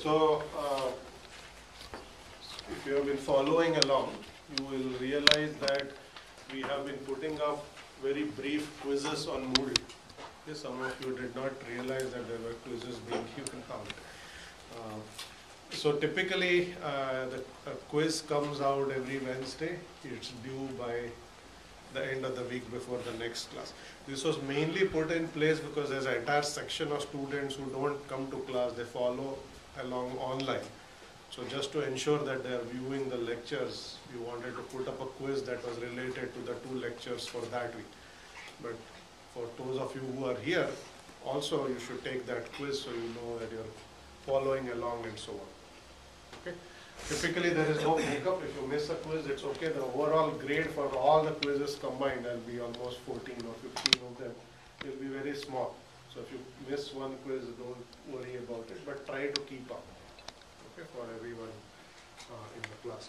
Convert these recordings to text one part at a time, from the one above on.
so if you have been following along, you will realize that we have been putting up very brief quizzes on Moodle. Okay, some of you did not realize that there were quizzes being given out. So typically the quiz comes out every Wednesday. It's due by the end of the week before the next class. This was mainly put in place because there's an entire section of students who don't come to class, they follow along online. So just to ensure that they are viewing the lectures, we wanted to put up a quiz that was related to the 2 lectures for that week. But for those of you who are here, also you should take that quiz so you know that you're following along and so on. Okay. Typically there is no makeup. If you miss a quiz, it's okay. The overall grade for all the quizzes combined will be almost 14 or 15 of them. It will be very small. So if you miss one quiz, don't worry about it, but try to keep up, okay, for everyone in the class.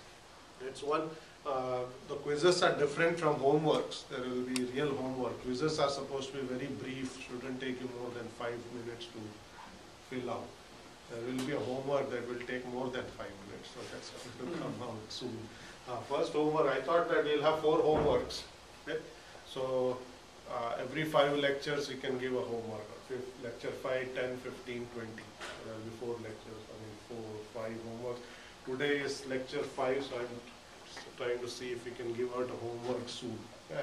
It's one. The quizzes are different from homeworks. There will be real homework. Quizzes are supposed to be very brief, shouldn't take you more than 5 minutes to fill out. There will be a homework that will take more than 5 minutes, so that's going to come out soon. First homework, I thought that we'll have 4 homeworks. Okay? So every 5 lectures we can give a homework. Lecture 5, 10, 15, 20. There will be 4 lectures, 4, 5 homeworks. Today is lecture 5, so I'm trying to see if we can give out a homework soon.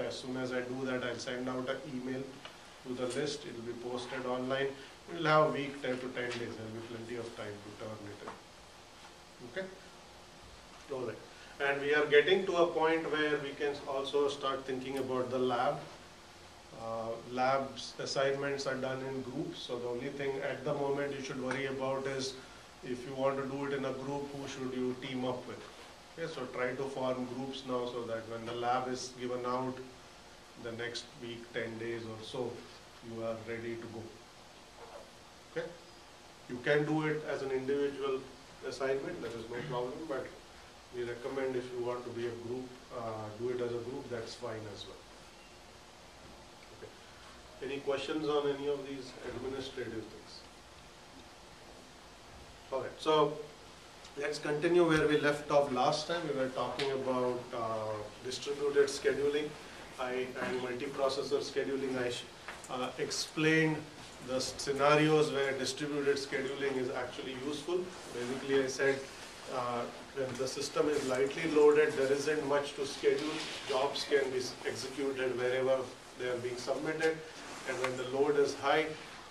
As soon as I do that, I'll send out an email to the list. It will be posted online. We'll have a week, 10 to 10 days. There will be plenty of time to turn it in. Okay? Alright. And we are getting to a point where we can also start thinking about the lab. Labs assignments are done in groups. So the only thing at the moment you should worry about is if you want to do it in a group, who should you team up with? Okay, so try to form groups now so that when the lab is given out the next week, 10 days or so, you are ready to go. Okay? You can do it as an individual assignment, there is no problem, but we recommend if you want to be a group, do it as a group, that's fine as well. Okay. Any questions on any of these administrative things? Alright, so let's continue where we left off last time. We were talking about distributed scheduling and multiprocessor scheduling. I explained the scenarios where distributed scheduling is actually useful. Basically, I said when the system is lightly loaded, there isn't much to schedule. Jobs can be executed wherever they are being submitted. And when the load is high,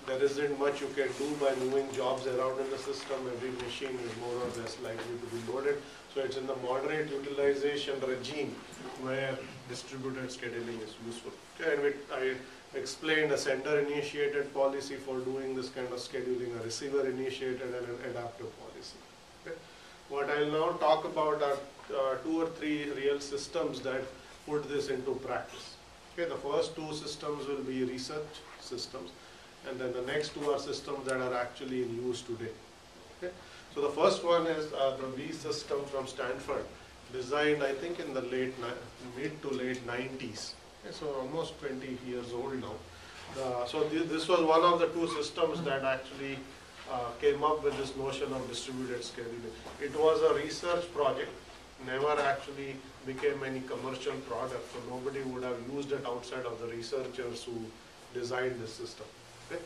there isn't much you can do by moving jobs around in the system. Every machine is more or less likely to be loaded. So it's in the moderate utilization regime where distributed scheduling is useful. Okay, and I explained a sender-initiated policy for doing this kind of scheduling, a receiver-initiated and an adaptive policy. Okay. What I'll now talk about are 2 or 3 real systems that put this into practice. Okay, the first 2 systems will be research systems, and then the next 2 are systems that are actually in use today. Okay. So the first one is the V system from Stanford, designed I think in the mid to late 90s. Okay, so almost 20 years old now. So this was one of the 2 systems that actually came up with this notion of distributed scheduling. It was a research project, never actually became any commercial product, so nobody would have used it outside of the researchers who designed this system. Okay.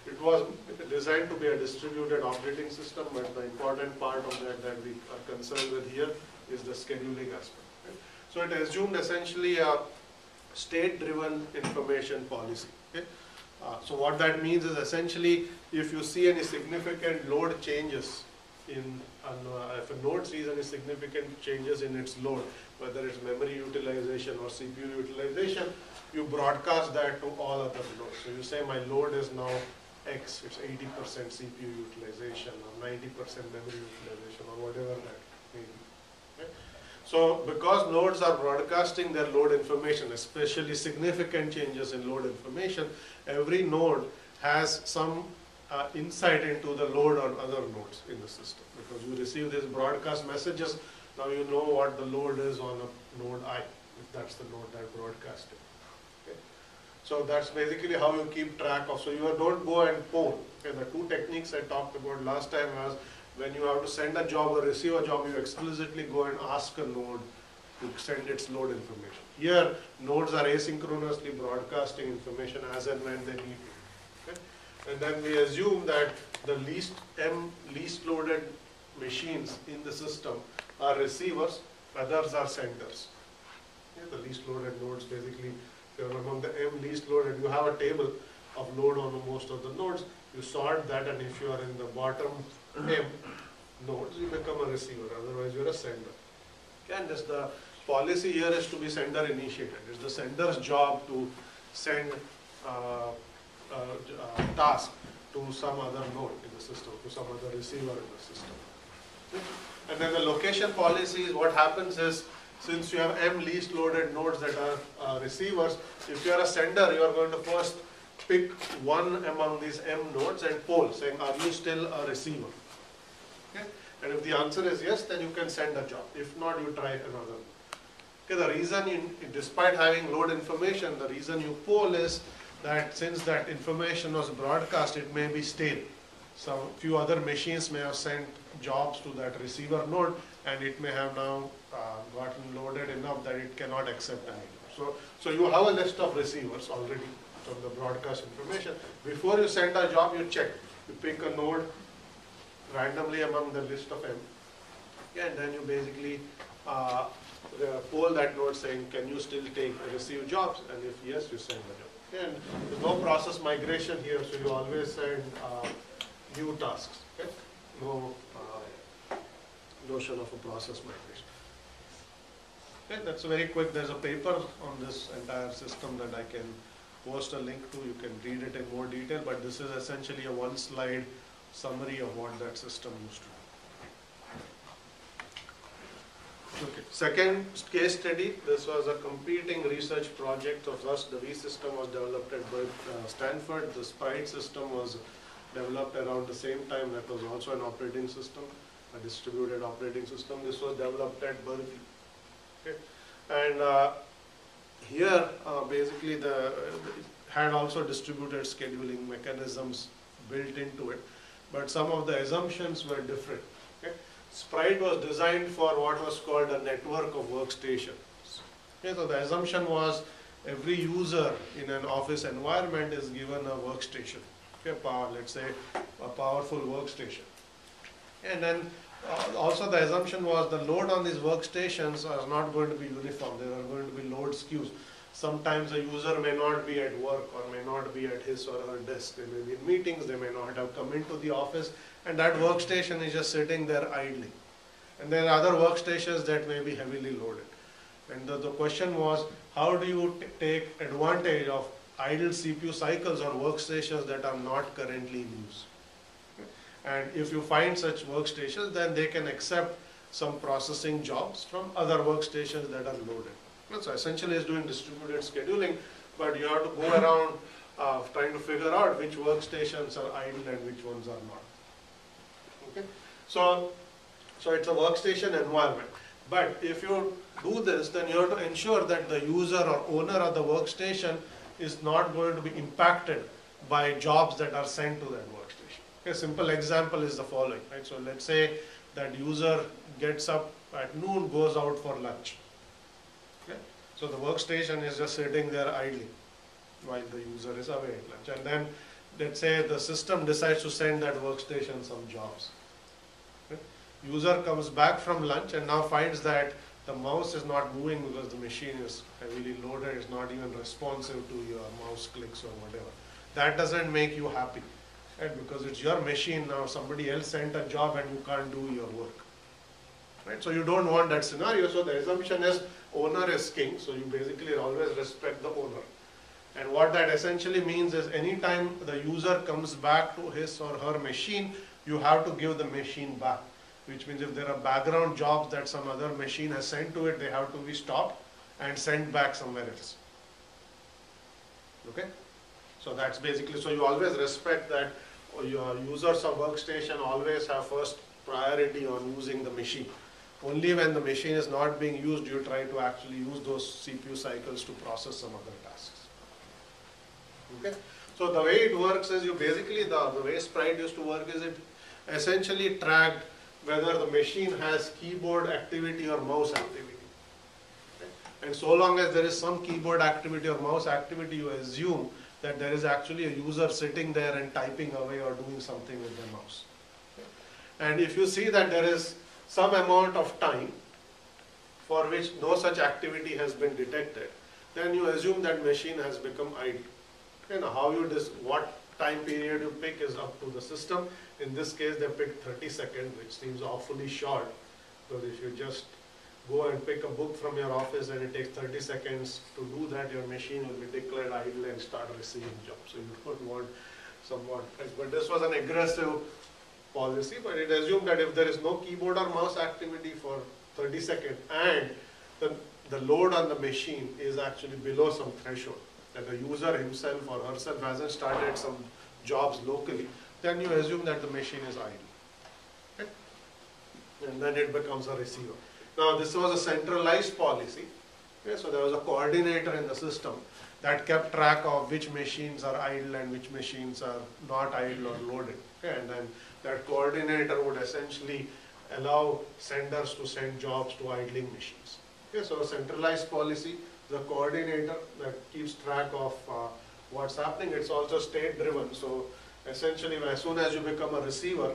It was designed to be a distributed operating system, but the important part of that we are concerned with here is the scheduling aspect. Okay. So it assumed essentially a state-driven information policy. Okay. So what that means is essentially if you see any significant load changes if a node sees any significant changes in its load, whether it's memory utilization or CPU utilization, you broadcast that to all other nodes. So you say my load is now X, it's 80% CPU utilization or 90% memory utilization or whatever that may be. Okay? So because nodes are broadcasting their load information, especially significant changes in load information, every node has some insight into the load on other nodes in the system. Because you receive these broadcast messages, now you know what the load is on a node I, if that's the node that broadcasted. Okay. So that's basically how you keep track of. So you don't go and poll. Okay. The 2 techniques I talked about last time was when you have to send a job or receive a job, you explicitly go and ask a node to send its load information. Here, nodes are asynchronously broadcasting information as and when they need it. Okay? And then we assume that the least loaded machines in the system are receivers, others are senders. Okay? The least loaded nodes basically, if you are among the M least loaded, you have a table of load on most of the nodes, you sort that, and if you are in the bottom M nodes, you become a receiver, otherwise you are a sender. Okay? And this, the policy here is to be sender initiated. It's the sender's job to send task to some other node in the system, to some other receiver in the system. Okay? And then the location policy is what happens is, since you have M least loaded nodes that are receivers, if you are a sender, you are going to first pick one among these M nodes and poll, saying, are you still a receiver? Okay? And if the answer is yes, then you can send a job. If not, you try another. Okay, the reason, despite having load information, the reason you poll is that since that information was broadcast, it may be stale. So few other machines may have sent jobs to that receiver node, and it may have now gotten loaded enough that it cannot accept anymore. So you have a list of receivers already from the broadcast information. Before you send a job, you check. You pick a node randomly among the list of M, and then you basically poll that node saying, can you still receive jobs? And if yes, you send the job. And there's no process migration here, so you always send new tasks. Okay? No notion of a process migration. Okay, that's very quick. There's a paper on this entire system that I can post a link to. You can read it in more detail, but this is essentially a one-slide summary of what that system used to do. Okay. Second case study, this was a competing research project of us. The V system was developed at Stanford. The Sprite system was developed around the same time. That was also an operating system, a distributed operating system. This was developed at Berkeley. Okay. And here, basically, it had also distributed scheduling mechanisms built into it, but some of the assumptions were different. Okay. Sprite was designed for what was called a network of workstations. Okay, so the assumption was every user in an office environment is given a workstation. Okay, let's say a powerful workstation. And then also the assumption was the load on these workstations are not going to be uniform. There are going to be load skews. Sometimes a user may not be at work or may not be at his or her desk. They may be in meetings, they may not have come into the office, and that workstation is just sitting there idling. And there are other workstations that may be heavily loaded. And the question was, how do you take advantage of idle CPU cycles on workstations that are not currently in use? And if you find such workstations, then they can accept some processing jobs from other workstations that are loaded. So essentially it's doing distributed scheduling, but you have to go around trying to figure out which workstations are idle and which ones are not. Okay? So it's a workstation environment. But if you do this, then you have to ensure that the user or owner of the workstation is not going to be impacted by jobs that are sent to that workstation. A simple example is the following. Right? So let's say that user gets up at noon, goes out for lunch. Okay? So the workstation is just sitting there idling while the user is away at lunch. And then let's say the system decides to send that workstation some jobs. Okay? User comes back from lunch and now finds that the mouse is not moving because the machine is heavily loaded, it's not even responsive to your mouse clicks or whatever. That doesn't make you happy, right? Because it's your machine now, somebody else sent a job and you can't do your work. Right? So you don't want that scenario, so the assumption is owner is king, so you basically always respect the owner. And what that essentially means is anytime the user comes back to his or her machine, you have to give the machine back. Which means if there are background jobs that some other machine has sent to it, they have to be stopped and sent back somewhere else. Okay? So that's basically, so you always respect that your users of workstation always have first priority on using the machine. Only when the machine is not being used, you try to actually use those CPU cycles to process some other tasks. Okay? So the way it works is you basically, the way Sprite used to work is essentially tracked whether the machine has keyboard activity or mouse activity. And so long as there is some keyboard activity or mouse activity, you assume that there is actually a user sitting there and typing away or doing something with their mouse. And if you see that there is some amount of time for which no such activity has been detected, then you assume that machine has become idle. And how you what time period you pick is up to the system. In this case, they picked 30 seconds, which seems awfully short, because if you just go and pick a book from your office and it takes 30 seconds to do that, your machine will be declared idle and start receiving jobs. So you don't want somewhat, but this was an aggressive policy, but it assumed that if there is no keyboard or mouse activity for 30 seconds and the load on the machine is actually below some threshold, that the user himself or herself hasn't started some jobs locally, then you assume that the machine is idle. Okay? And then it becomes a receiver. Now this was a centralized policy. Okay? So there was a coordinator in the system that kept track of which machines are idle and which machines are not idle or loaded. Okay? And then that coordinator would essentially allow senders to send jobs to idling machines. Okay? So a centralized policy, the coordinator that keeps track of what's happening. It's also state driven. So essentially, as soon as you become a receiver,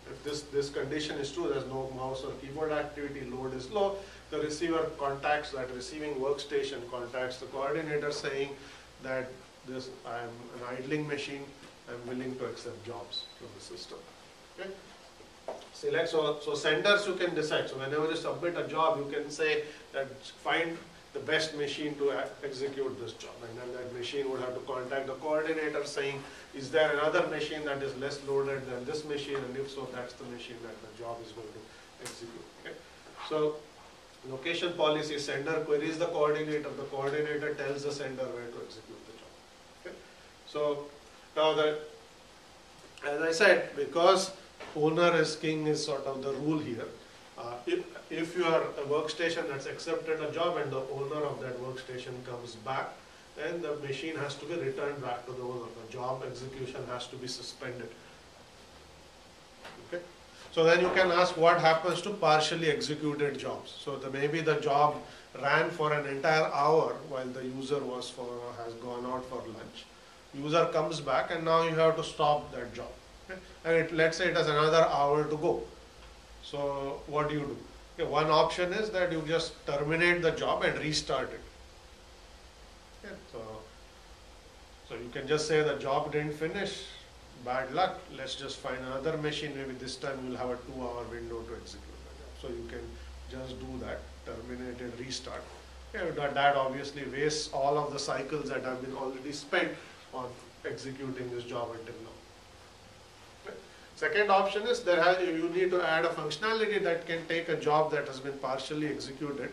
if this condition is true, there's no mouse or keyboard activity, load is low, the receiver contacts that receiving workstation, contacts the coordinator saying that I'm an idling machine, I'm willing to accept jobs from the system. Okay? Select, so senders you can decide. So whenever you submit a job, you can say that find the best machine to execute this job, and then that machine would have to contact the coordinator saying, is there another machine that is less loaded than this machine, and if so, that's the machine that the job is going to execute. Okay? So location policy, sender queries the coordinator tells the sender where to execute the job. Okay? So now that, as I said, because owner is king is sort of the rule here. If you are a workstation that's accepted a job and the owner of that workstation comes back, then the machine has to be returned back to the owner. The job execution has to be suspended. Okay? So then you can ask what happens to partially executed jobs. So maybe the job ran for an entire hour while the user has gone out for lunch. User comes back and now you have to stop that job. Okay? And let's say it has another hour to go. So what do you do? Okay, one option is that you just terminate the job and restart it. Okay, so you can just say the job didn't finish, bad luck, let's just find another machine, maybe this time we'll have a 2-hour window to execute the job. So you can just do that, terminate and restart. Okay, that obviously wastes all of the cycles that have been already spent on executing this job until now. Second option is you need to add a functionality that can take a job that has been partially executed,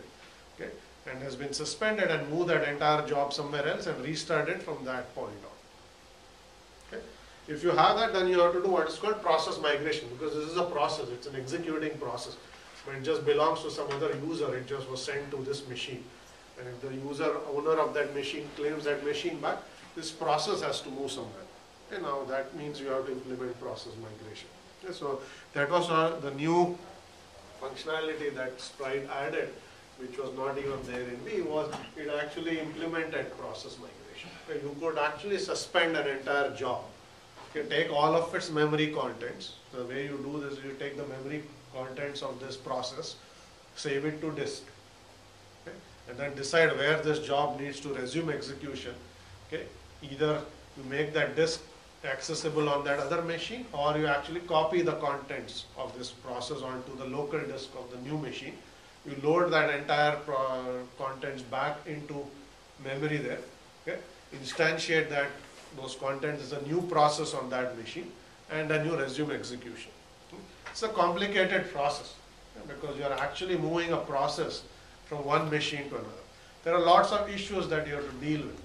okay, and has been suspended and move that entire job somewhere else and restart it from that point on. Okay. If you have that, then you have to do what is called process migration, because this is a process, it's an executing process. But it just belongs to some other user, it just was sent to this machine. And if the owner of that machine claims that machine back, this process has to move somewhere. Okay, now that means you have to implement process migration. Okay, so that was the new functionality that Sprite added, which was not even there in V, was it actually implemented process migration. Okay, you could actually suspend an entire job. You can take all of its memory contents. The way you do this, you take the memory contents of this process, save it to disk, okay, and then decide where this job needs to resume execution. Okay, either you make that disk accessible on that other machine, or you actually copy the contents of this process onto the local disk of the new machine. You load that entire contents back into memory there, okay? Instantiate those contents as a new process on that machine, and then you resume execution. It's a complicated process, okay, because you are actually moving a process from one machine to another. There are lots of issues that you have to deal with.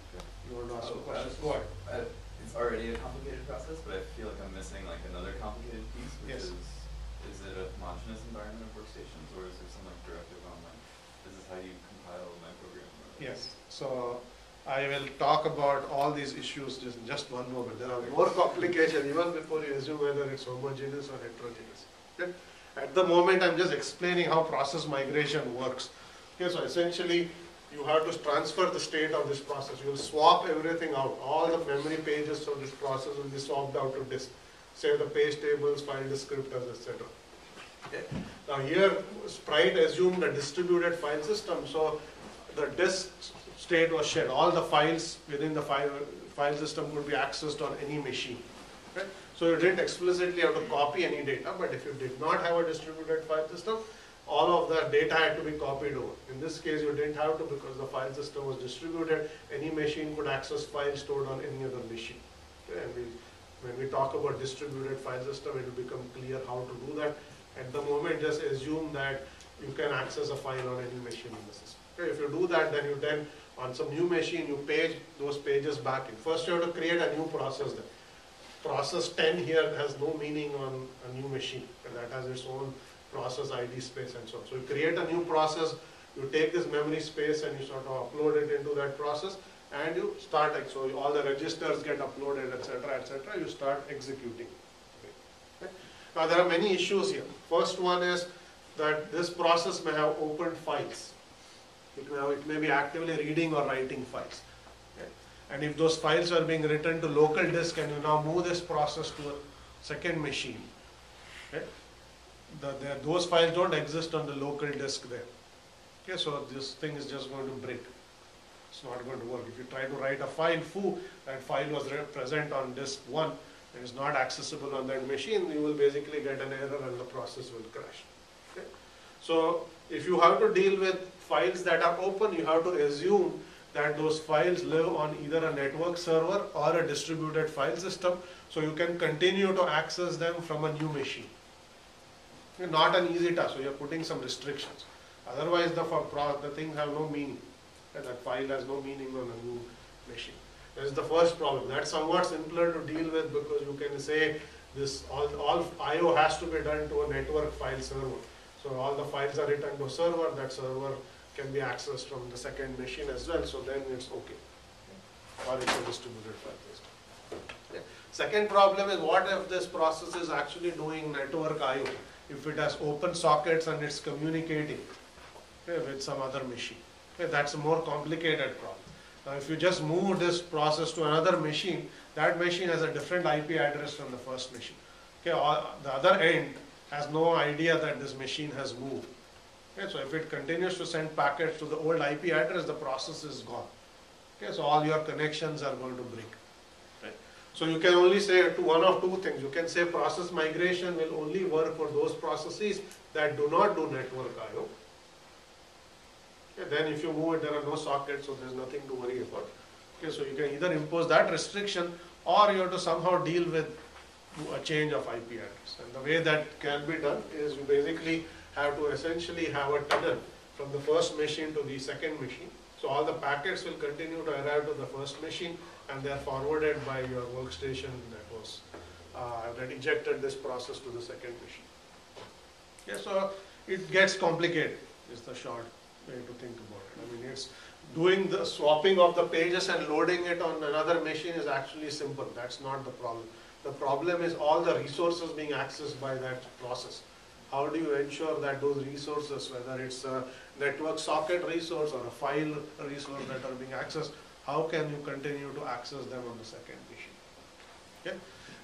You want to ask a question? Go ahead. It's already a complicated process, but I feel like I'm missing like another complicated piece, which yes. is it a homogeneous environment of workstations, or is there some like directive on like, this is how you compile my program? Yes. So I will talk about all these issues in just one moment. There are more complications even before you assume whether it's homogeneous or heterogeneous. Okay? At the moment, I'm just explaining how process migration works. Okay, so essentially, you have to transfer the state of this process. You will swap everything out. All the memory pages of this process will be swapped out to disk. Say the page tables, file descriptors, etc. Okay. Now here, Sprite assumed a distributed file system, so the disk state was shared. All the files within the file system could be accessed on any machine. Okay. So you didn't explicitly have to copy any data, but if you did not have a distributed file system, all of the data had to be copied over. In this case, you didn't have to because the file system was distributed. Any machine could access files stored on any other machine. Okay. And when we talk about distributed file system, it will become clear how to do that. At the moment, just assume that you can access a file on any machine in the system. Okay. If you do that, then you on some new machine, you page those pages back in. First, you have to create a new process there. Process 10 here has no meaning on a new machine. And that has its own process ID space and so on. So you create a new process, you take this memory space and you sort of upload it into that process and you start, so all the registers get uploaded, etc., you start executing. Okay. Now there are many issues here. First one is that this process may have opened files. It may be actively reading or writing files. Okay. And if those files are being written to local disk and you now move this process to a second machine, okay, those files don't exist on the local disk there. Okay, so this thing is just going to break. It's not going to work. If you try to write a file foo, that file was present on disk 1 and is not accessible on that machine, you will basically get an error and the process will crash. Okay? So if you have to deal with files that are open, you have to assume that those files live on either a network server or a distributed file system, so you can continue to access them from a new machine. Not an easy task, so you're putting some restrictions. Otherwise, the thing have no meaning. That file has no meaning on a new machine. That is the first problem. That's somewhat simpler to deal with because you can say this all I/O has to be done to a network file server. So all the files are written to a server. That server can be accessed from the second machine as well. So then it's okay. Or it's a distributed file system. Okay. Second problem is what if this process is actually doing network I/O? If it has open sockets and it's communicating with some other machine. That's a more complicated problem. Now if you just move this process to another machine, that machine has a different IP address from the first machine. The other end has no idea that this machine has moved. So if it continues to send packets to the old IP address, the process is gone. So all your connections are going to break. So you can only say one of two things. You can say process migration will only work for those processes that do not do network I/O. Then if you move it, there are no sockets, so there's nothing to worry about. So you can either impose that restriction or you have to somehow deal with a change of IP address. And the way that can be done is you basically have to essentially have a tunnel from the first machine to the second machine. So all the packets will continue to arrive to the first machine and they are forwarded by your workstation that ejected this process to the second machine. So it gets complicated, is the short way to think about it. I mean, it's doing the swapping of the pages and loading it on another machine is actually simple. That's not the problem. The problem is all the resources being accessed by that process. How do you ensure that those resources, whether it's a network socket resource or a file resource that are being accessed, how can you continue to access them on the second machine? Okay?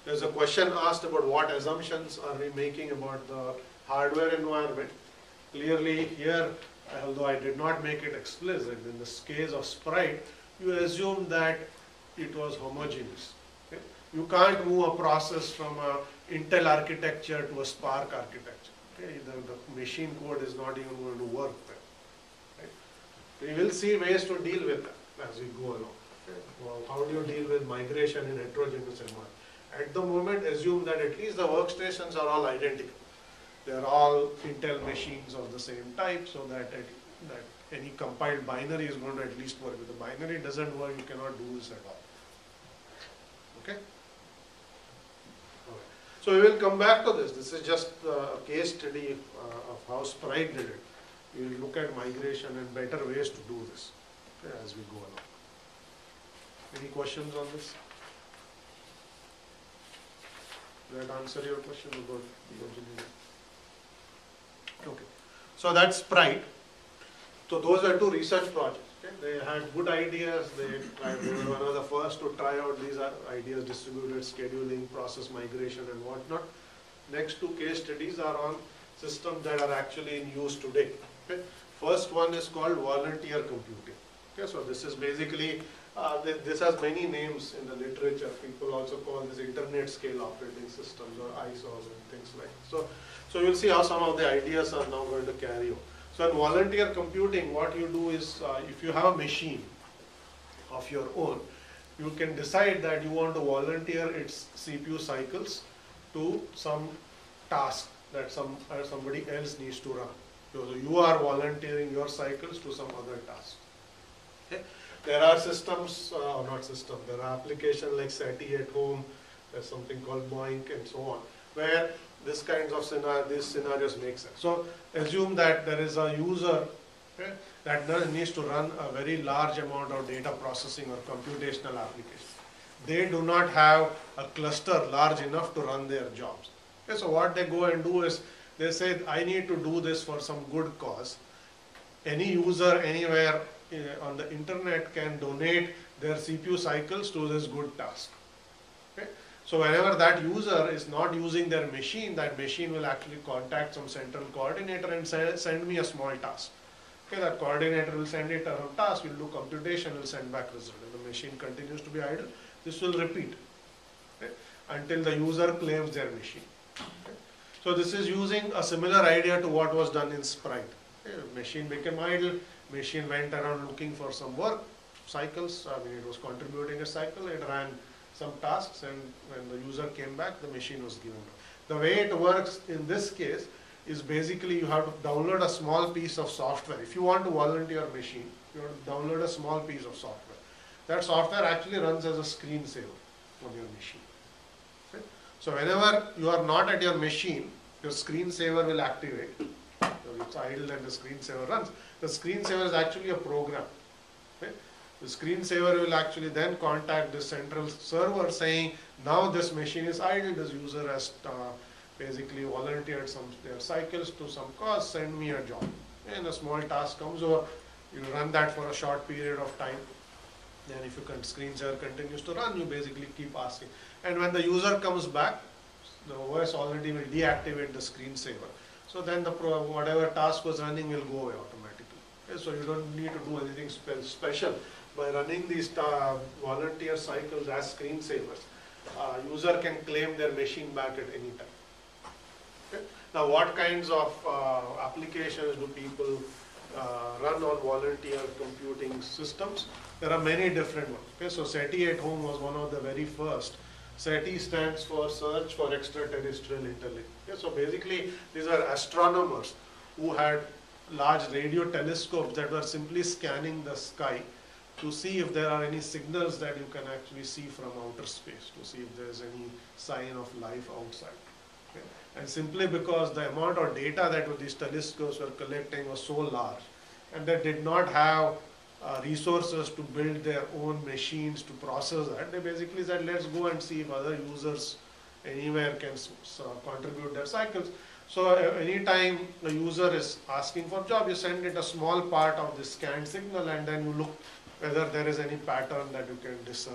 There's a question asked about what assumptions are we making about the hardware environment. Clearly here, although I did not make it explicit, in this case of Sprite, you assume that it was homogeneous. Okay? You can't move a process from an Intel architecture to a Spark architecture. Okay? The machine code is not even going to work there. Right? We will see ways to deal with that as we go along. Okay? Well, how do you deal with migration in heterogeneous environment? At the moment, assume that at least the workstations are all identical. They are all Intel machines of the same type, so that any compiled binary is going to at least work. If the binary doesn't work, you cannot do this at all. Okay? So we will come back to this. This is just a case study of how Sprite did it. We will look at migration and better ways to do this, okay, as we go along. Any questions on this? Did that answer your question about the engineering? Okay. So that's Sprite. So those were two research projects. Okay? They had good ideas. They were one of the first to try out these ideas: distributed scheduling, process migration, and whatnot. Next two case studies are on systems that are actually in use today. Okay? First one is called volunteer computing. Okay? So this is basically this has many names in the literature. People also call this internet scale operating systems or ISOs and things like that. So you'll see how some of the ideas are now going to carry on. So in volunteer computing, what you do is, if you have a machine of your own, you can decide that you want to volunteer its CPU cycles to some task that somebody else needs to run. So you are volunteering your cycles to some other task. Okay? There are systems, not systems, there are applications like SETI at home, there's something called Boink and so on, where this kinds of these scenarios make sense. So assume that there is a user, okay, that needs to run a very large amount of data processing or computational application. They do not have a cluster large enough to run their jobs. Okay, so what they go and do is, they say, I need to do this for some good cause. Any user anywhere on the internet can donate their CPU cycles to this good task. Okay? So whenever that user is not using their machine, that machine will actually contact some central coordinator and send me a small task. Okay, that coordinator will send it a task, will do computation, will send back result. If the machine continues to be idle, this will repeat, okay, until the user claims their machine. Okay? So this is using a similar idea to what was done in Sprite. Okay, machine became idle, machine went around looking for some work cycles. I mean, it was contributing a cycle, it ran some tasks, and when the user came back, the machine was given. The way it works in this case is basically you have to download a small piece of software. If you want to volunteer a machine, you have to download a small piece of software. That software actually runs as a screensaver on your machine. Okay? So whenever you are not at your machine, your screensaver will activate. So it's idle and the screensaver runs. The screensaver is actually a program. Okay? The screensaver will actually then contact the central server saying, now this machine is idle, this user has basically volunteered their cycles to some cause, send me a job. And a small task comes over, you run that for a short period of time. Then if your screensaver continues to run, you basically keep asking. And when the user comes back, the OS already will deactivate the screensaver. So then whatever task was running will go away automatically. Okay, so you don't need to do anything special. By running these volunteer cycles as screensavers, user can claim their machine back at any time. Okay? Now what kinds of applications do people run on volunteer computing systems? There are many different ones. Okay? So SETI at home was one of the very first. SETI stands for Search for Extraterrestrial Intelligence. Okay? So basically these are astronomers who had large radio telescopes that were simply scanning the sky to see if there are any signals that you can actually see from outer space, to see if there is any sign of life outside. Okay? And simply because the amount of data that these telescopes were collecting was so large, and they did not have resources to build their own machines to process that, they basically said, let's go and see if other users anywhere can contribute their cycles. So anytime the user is asking for a job, you send it a small part of the scanned signal, and then you look whether there is any pattern that you can discern.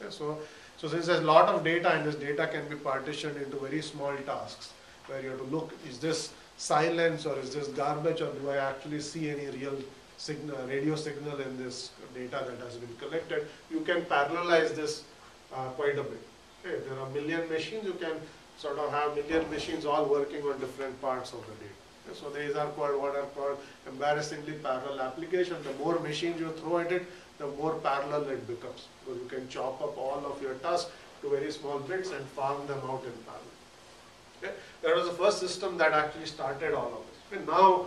Okay? So since there's a lot of data, and this data can be partitioned into very small tasks, where you have to look, is this silence or is this garbage, or do I actually see any real signal, radio signal in this data that has been collected? You can parallelize this quite a bit. Okay? If there are a million machines, you can sort of have million machines all working on different parts of the data. Okay? So these are called what are called embarrassingly parallel applications. The more machines you throw at it, the more parallel it becomes. So you can chop up all of your tasks to very small bits and farm them out in parallel. Okay? That was the first system that actually started all of this. And now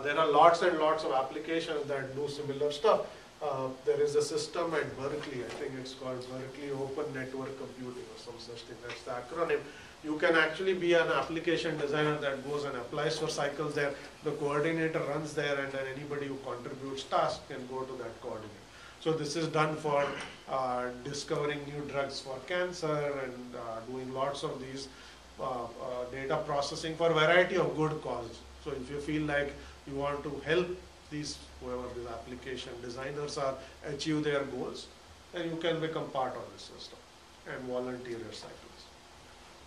there are lots and lots of applications that do similar stuff. There is a system at Berkeley, I think it's called Berkeley Open Network Computing or some such thing, that's the acronym. You can actually be an application designer that goes and applies for cycles there. The coordinator runs there, and then anybody who contributes tasks can go to that coordinator. So this is done for discovering new drugs for cancer and doing lots of these data processing for a variety of good causes. So if you feel like you want to help these, whoever these application designers are, achieve their goals, then you can become part of this system and volunteer your cycles.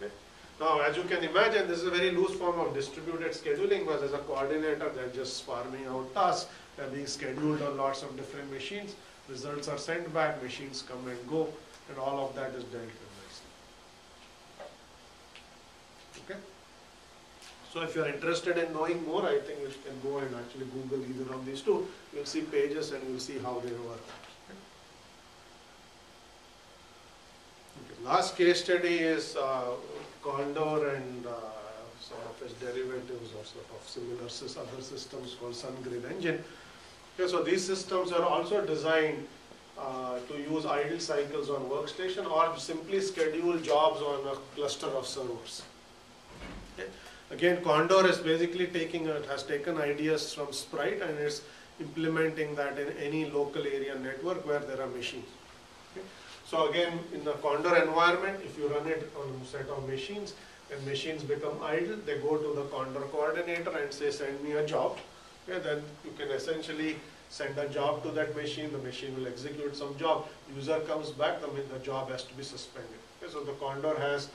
Okay. Now, as you can imagine, this is a very loose form of distributed scheduling, because as a coordinator, they're just farming out tasks, they're being scheduled on lots of different machines, results are sent back, machines come and go, and all of that is dealt with nicely. Okay. So if you are interested in knowing more, I think you can go and actually Google either of these two. You'll see pages and you'll see how they work. Okay. Last case study is Condor and some of its derivatives or sort of similar other systems called SunGrid engine. Okay, so these systems are also designed to use idle cycles on workstation or simply schedule jobs on a cluster of servers. Okay. Again, Condor is basically has taken ideas from Sprite and is implementing that in any local area network where there are machines. Okay. So again, in the Condor environment, if you run it on a set of machines, and machines become idle, they go to the Condor coordinator and say, send me a job. Okay, then you can essentially send a job to that machine, the machine will execute some job, user comes back, the job has to be suspended. Okay, so the Condor has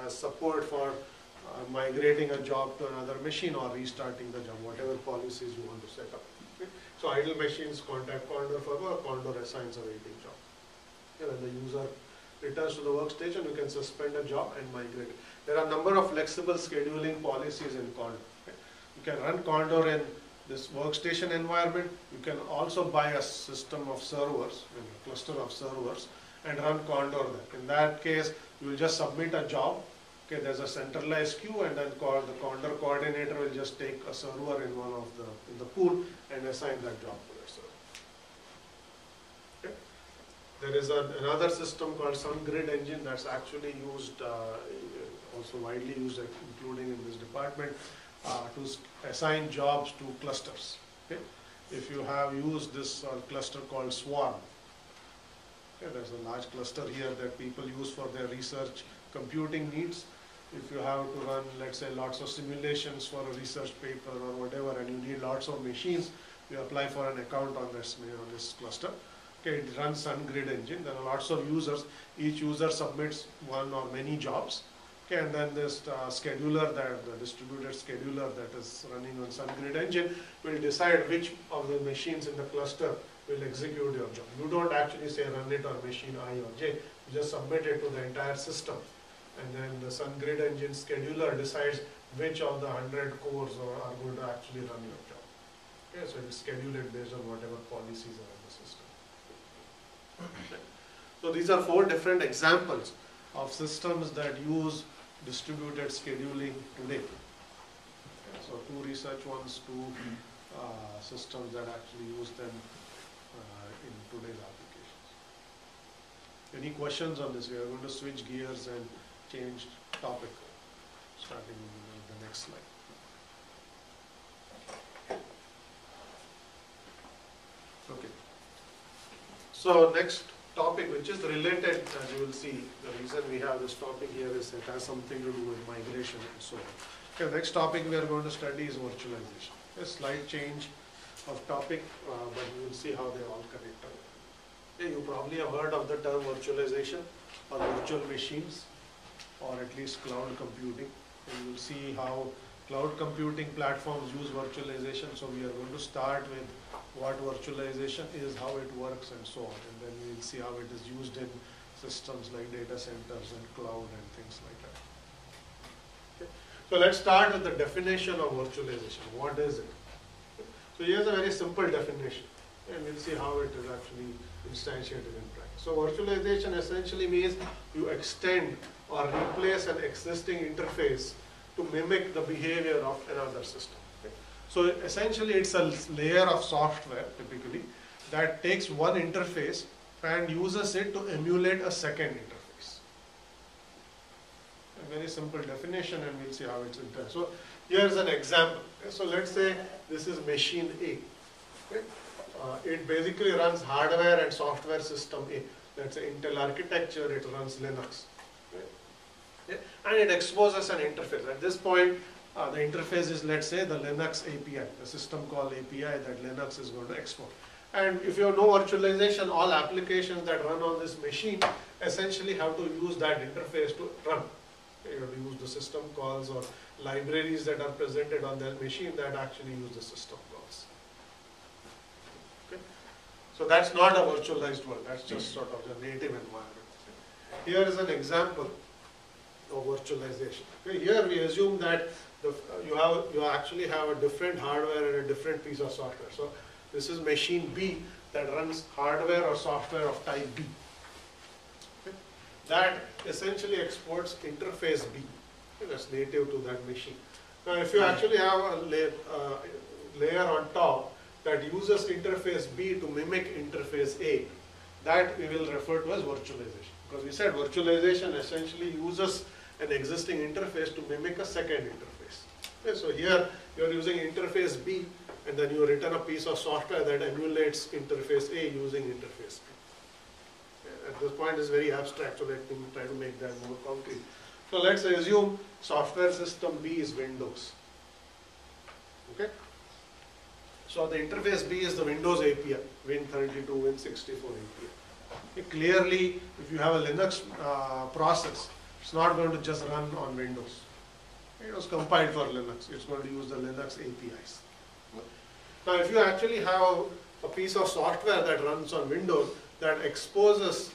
support for migrating a job to another machine or restarting the job, whatever policies you want to set up. Okay? So idle machines contact Condor for work, Condor assigns a waiting job. Okay, when the user returns to the workstation, you can suspend a job and migrate. There are a number of flexible scheduling policies in Condor. Okay? You can run Condor in this workstation environment. You can also buy a system of servers, a cluster of servers, and run Condor there. In that case, you will just submit a job. Okay, there's a centralized queue, and then the Condor coordinator will just take a server in the pool and assign that job to that server. Okay. There is another system called SunGrid engine that's actually used, also widely used, including in this department, to assign jobs to clusters. Okay. If you have used this cluster called Swarm, okay, there's a large cluster here that people use for their research computing needs. If you have to run, let's say, lots of simulations for a research paper or whatever, and you need lots of machines, you apply for an account on this cluster. Okay, it runs SunGrid engine. There are lots of users. Each user submits one or many jobs. Okay, and then this scheduler, the distributed scheduler that is running on SunGrid engine, will decide which of the machines in the cluster will execute your job. You don't actually say run it on machine I or J. You just submit it to the entire system. And then the SunGrid engine scheduler decides which of the 100 cores are going to actually run your job. Okay, so it will schedule it based on whatever policies are in the system. Okay. So these are 4 different examples of systems that use distributed scheduling today. Okay, so 2 research ones, 2 systems that actually use them in today's applications. Any questions on this? We are going to switch gears and change topic, starting with the next slide. Okay. So next topic, which is related, as you will see, the reason we have this topic here is it has something to do with migration and so on. Okay, next topic we are going to study is virtualization. A slight change of topic, but we will see how they all connect. Okay, you probably have heard of the term virtualization or virtual machines, or at least cloud computing. And you will see how cloud computing platforms use virtualization. So we are going to start with what virtualization is, how it works, and so on. And then we will see how it is used in systems like data centers and cloud and things like that. Okay. So let's start with the definition of virtualization. What is it? So here's a very simple definition, and we'll see how it is actually instantiated in practice. So virtualization essentially means you extend or replace an existing interface to mimic the behavior of another system. Okay. So essentially it's a layer of software typically that takes one interface and uses it to emulate a second interface. A very simple definition, and we'll see how it's intended. So here's an example. Okay. So let's say this is machine A. Okay. It basically runs hardware and software system A. Let's say Intel architecture, it runs Linux. Yeah. And it exposes an interface. At this point, the interface is, let's say, the Linux API, the system call API that Linux is going to export. And if you know virtualization, all applications that run on this machine essentially have to use that interface to run. You have to use the system calls or libraries that are presented on that machine that actually use the system calls. Okay? So that's not a virtualized world, that's just sort of the native environment. Here is an example of virtualization. Okay? Here we assume that you actually have a different hardware and a different piece of software. So this is machine B that runs hardware or software of type B. Okay? That essentially exports interface B. Okay? That's native to that machine. Now if you actually have a layer on top that uses interface B to mimic interface A, that we will refer to as virtualization. Because we said virtualization essentially uses an existing interface to mimic a second interface. Okay? So here you are using interface B, and then you written a piece of software that emulates interface A using interface B. Okay? At this point it's very abstract, so let me try to make that more concrete. So let's assume software system B is Windows. Okay? So the interface B is the Windows API, Win32, Win64 API. Okay? Clearly, if you have a Linux process, it's not going to just run on Windows. It was compiled for Linux. It's going to use the Linux APIs. Now, if you actually have a piece of software that runs on Windows that exposes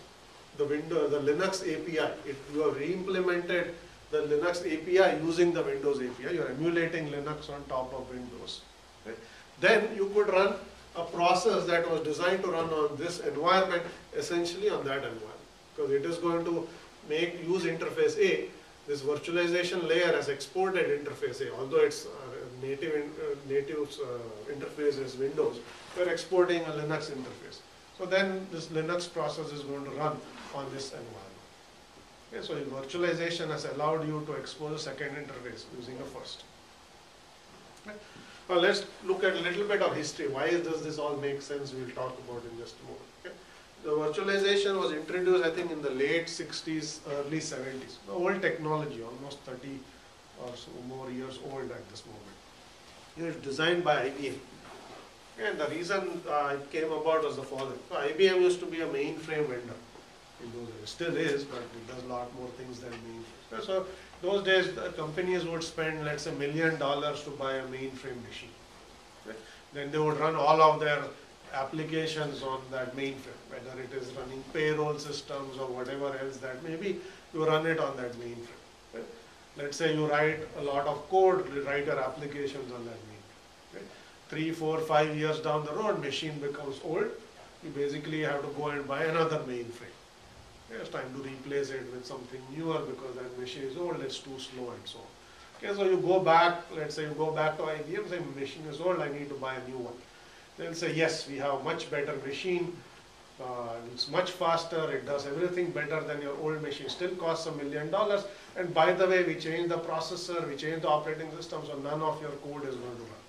the Linux API, you have re-implemented the Linux API using the Windows API, you are emulating Linux on top of Windows. Right? Then you could run a process that was designed to run on this environment, essentially on that environment, because it is going to use interface A. This virtualization layer has exported interface A, although its native interface is Windows. We are exporting a Linux interface. So then this Linux process is going to run on this environment. Okay, so virtualization has allowed you to expose a second interface using a first. Okay. Now let's look at a little bit of history. Why does this all make sense? We'll talk about in just a moment. Okay. The virtualization was introduced, I think, in the late 60s, early 70s. The old technology, almost 30 or so more years old at this moment. It was designed by IBM. And the reason it came about was the following. So IBM used to be a mainframe vendor in those days. Still is, but it does a lot more things than mainframe. So those days, the companies would spend, let's say, $1 million to buy a mainframe machine. Right? Then they would run all of their applications on that mainframe, whether it is running payroll systems or whatever else that may be, you run it on that mainframe. Right? Let's say you write a lot of code, you write your applications on that mainframe. Right? 3, 4, 5 years down the road, machine becomes old, you basically have to go and buy another mainframe. It's time to replace it with something newer because that machine is old, it's too slow and so on. Okay, so you go back, let's say you go back to IBM, say machine is old, I need to buy a new one. They'll say, yes, we have a much better machine, it's much faster, it does everything better than your old machine, still costs $1 million, and by the way, we changed the processor, we changed the operating system, so none of your code is going to run.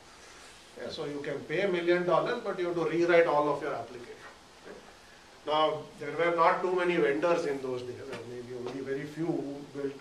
Okay, so you can pay $1 million, but you have to rewrite all of your application. Okay. Now, there were not too many vendors in those days, and maybe only very few who built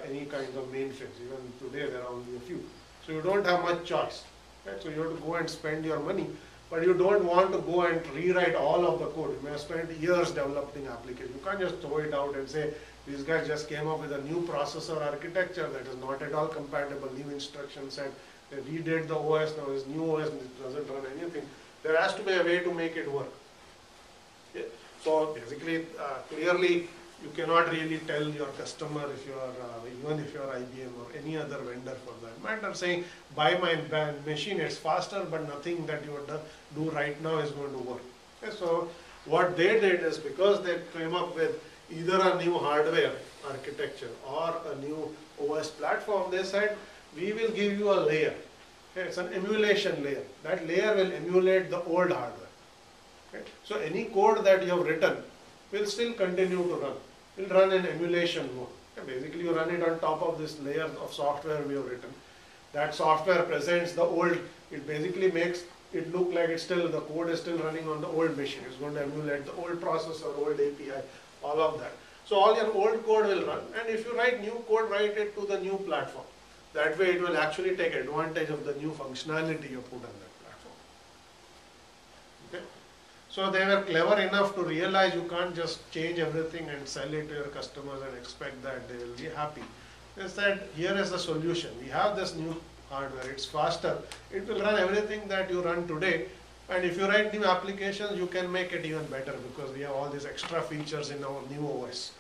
any kinds of mainframes. Even today, there are only a few. So you don't have much choice. Right? So you have to go and spend your money, but you don't want to go and rewrite all of the code. You may have spent years developing application. You can't just throw it out and say, these guys just came up with a new processor architecture that is not at all compatible, new instruction set. They redid the OS, now this new OS doesn't run anything. There has to be a way to make it work. Okay? So basically, clearly, you cannot really tell your customer if you are, even if you are IBM or any other vendor for that matter, saying, buy my machine, it's faster, but nothing that you do right now is going to work. Okay, so what they did is, because they came up with either a new hardware architecture or a new OS platform, they said, we will give you a layer. Okay, it's an emulation layer. That layer will emulate the old hardware. Okay, so any code that you have written will still continue to run. Will run in emulation mode. Okay, basically, you run it on top of this layer of software we have written. That software presents the old, it basically makes it look like it's still, the code is still running on the old machine. It's going to emulate the old processor, old API, all of that. So all your old code will run, and if you write new code, write it to the new platform. That way it will actually take advantage of the new functionality you put on that platform. Okay? So they were clever enough to realize you can't just change everything and sell it to your customers and expect that they will be happy. They said, here is the solution. We have this new hardware, it's faster. It will run everything that you run today. And if you write new applications, you can make it even better because we have all these extra features in our new OS,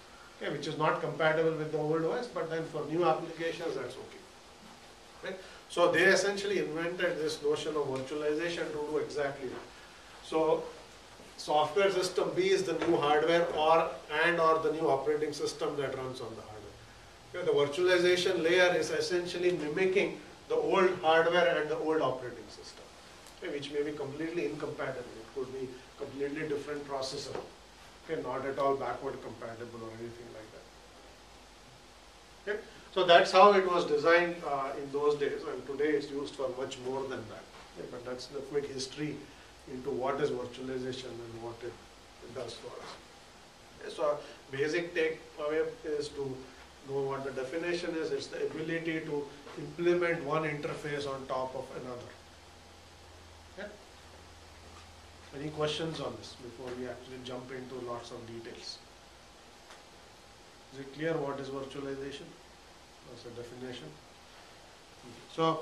okay, which is not compatible with the old OS, but then for new applications, that's okay. Right? So they essentially invented this notion of virtualization to do exactly that. So software system B is the new hardware or the new operating system that runs on the hardware. Okay, the virtualization layer is essentially mimicking the old hardware and the old operating system, okay, which may be completely incompatible. It could be completely different processor, okay, not at all backward compatible or anything like that. Okay. So that's how it was designed in those days, and today it's used for much more than that. Okay, but that's the quick history into what is virtualization and what it does for us. Okay, so basic takeaway is to know what the definition is. It's the ability to implement one interface on top of another. Okay? Any questions on this before we actually jump into lots of details? Is it clear what is virtualization? That's the definition. So,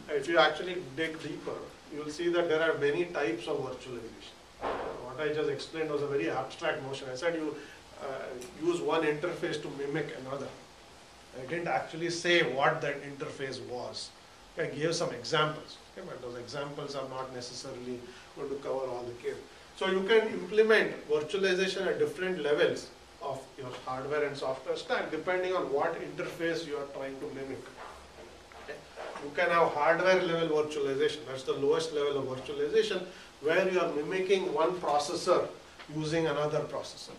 if you actually dig deeper, you will see that there are many types of virtualization. What I just explained was a very abstract notion. I said you use one interface to mimic another. I didn't actually say what that interface was. I gave some examples, okay, but those examples are not necessarily going to cover all the case. So you can implement virtualization at different levels of your hardware and software stack depending on what interface you are trying to mimic. Okay. You can have hardware level virtualization, that's the lowest level of virtualization, where you are mimicking one processor using another processor.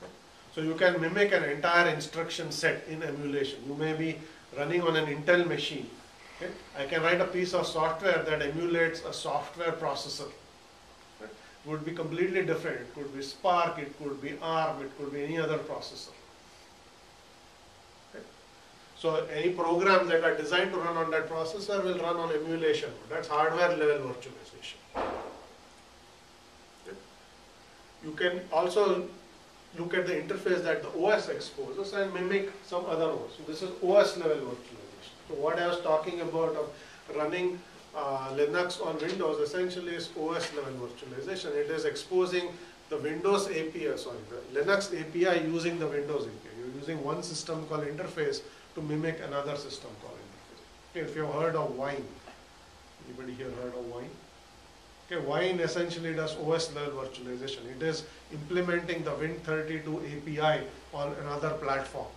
Okay. So you can mimic an entire instruction set in emulation. You may be running on an Intel machine. Okay. I can write a piece of software that emulates a software processor. Would be completely different. It could be Spark, it could be ARM, it could be any other processor. Okay. So any programs that are designed to run on that processor will run on emulation. That's hardware level virtualization. Okay. You can also look at the interface that the OS exposes and mimic some other OS. So this is OS level virtualization. So what I was talking about of running Linux on Windows essentially is OS level virtualization. It is exposing the Windows API, the Linux API using the Windows API. You're using one system called interface to mimic another system called interface. Okay, if you've heard of Wine, anybody here heard of Wine? Okay, Wine essentially does OS level virtualization. It is implementing the Win32 API on another platform.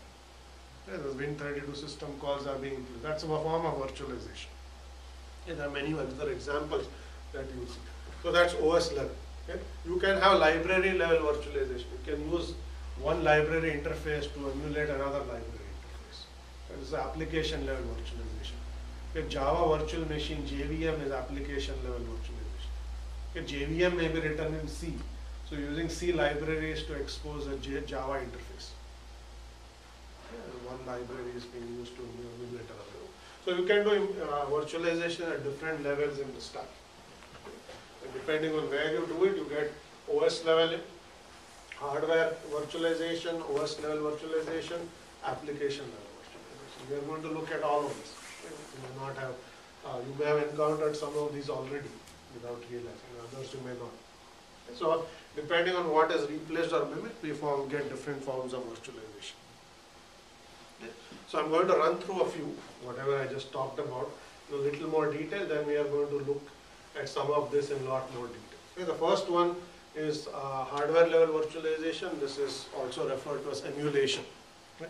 Okay, the Win32 system calls are being implemented. That's a form of virtualization. There are many other examples that you see. So that's OS level. Okay? You can have library level virtualization. You can use one library interface to emulate another library interface. That is the application level virtualization. Okay? Java virtual machine, JVM, is application level virtualization. Okay? JVM may be written in C. So using C libraries to expose a Java interface. Okay? One library is being used to emulate another. So you can do virtualization at different levels in the stack. And depending on where you do it, you get OS level hardware virtualization, OS level virtualization, application level virtualization. We are going to look at all of this. You may not have, you may have encountered some of these already without realizing, others you may not. So depending on what is replaced or mimicked, we get different forms of virtualization. So I'm going to run through a few, whatever I just talked about, in a little more detail, then we are going to look at some of this in a lot more detail. Okay, the first one is hardware level virtualization. This is also referred to as emulation. Okay.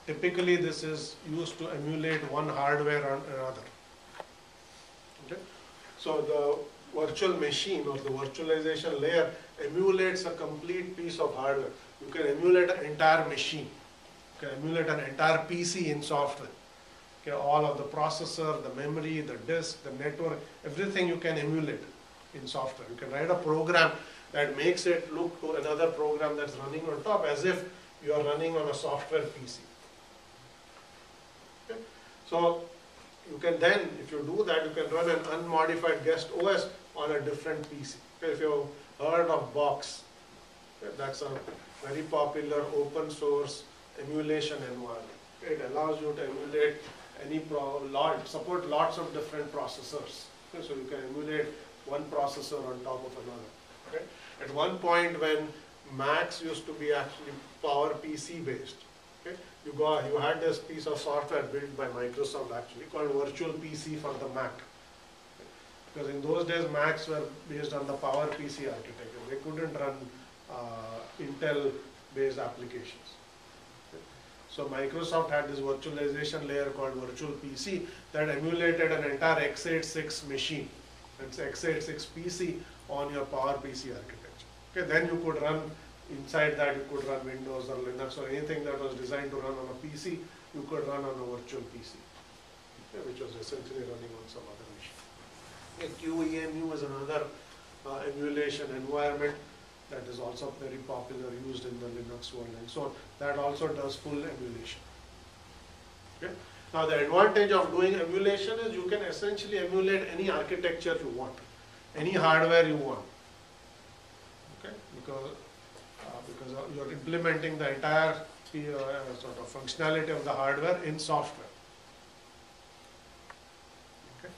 Typically this is used to emulate one hardware on another. Okay. So the virtual machine or the virtualization layer emulates a complete piece of hardware. You can emulate an entire machine. You can emulate an entire PC in software. Okay, all of the processor, the memory, the disk, the network, everything you can emulate in software. You can write a program that makes it look to another program that's running on top as if you are running on a software PC. Okay? So you can then, if you do that, you can run an unmodified guest OS on a different PC. Okay? If you've heard of Box, okay, that's a very popular open source emulation environment. Okay? It allows you to emulate support lots of different processors. Okay? So you can emulate one processor on top of another. Okay? At one point when Macs used to be actually PowerPC based, okay? You had this piece of software built by Microsoft actually called Virtual PC for the Mac. Okay? Because in those days Macs were based on the PowerPC architecture. They couldn't run Intel based applications. Okay? So Microsoft had this virtualization layer called Virtual PC that emulated an entire x86 machine. It's x86 PC on your PowerPC architecture. Okay, then you could run inside that, you could run Windows or Linux or anything that was designed to run on a PC, you could run on a virtual PC, okay, which was essentially running on some other machine. Okay, QEMU is another emulation environment that is also very popular, used in the Linux world and so on. That also does full emulation. Okay. Now the advantage of doing emulation is you can essentially emulate any architecture you want, any hardware you want. Okay, because you're implementing the entire sort of functionality of the hardware in software. Okay.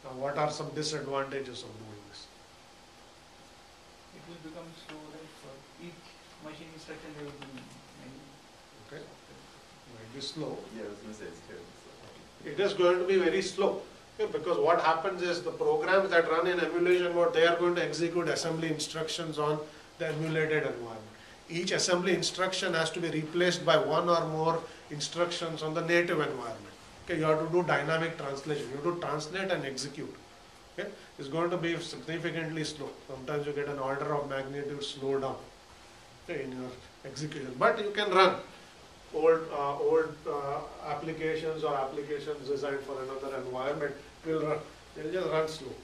Now what are some disadvantages of doing this? It will become slow, right? For each machine instruction there will be many. Okay. Might be slow. Yeah, I was going to say it's terrible. It is going to be very slow. Okay, because what happens is the programs that run in emulation mode, they are going to execute assembly instructions on the emulated environment. Each assembly instruction has to be replaced by one or more instructions on the native environment. Okay, you have to do dynamic translation. You have to translate and execute. Okay, it's going to be significantly slow. Sometimes you get an order of magnitude slowdown, okay, in your execution. But you can run old applications or applications designed for another environment will run. They'll just run slow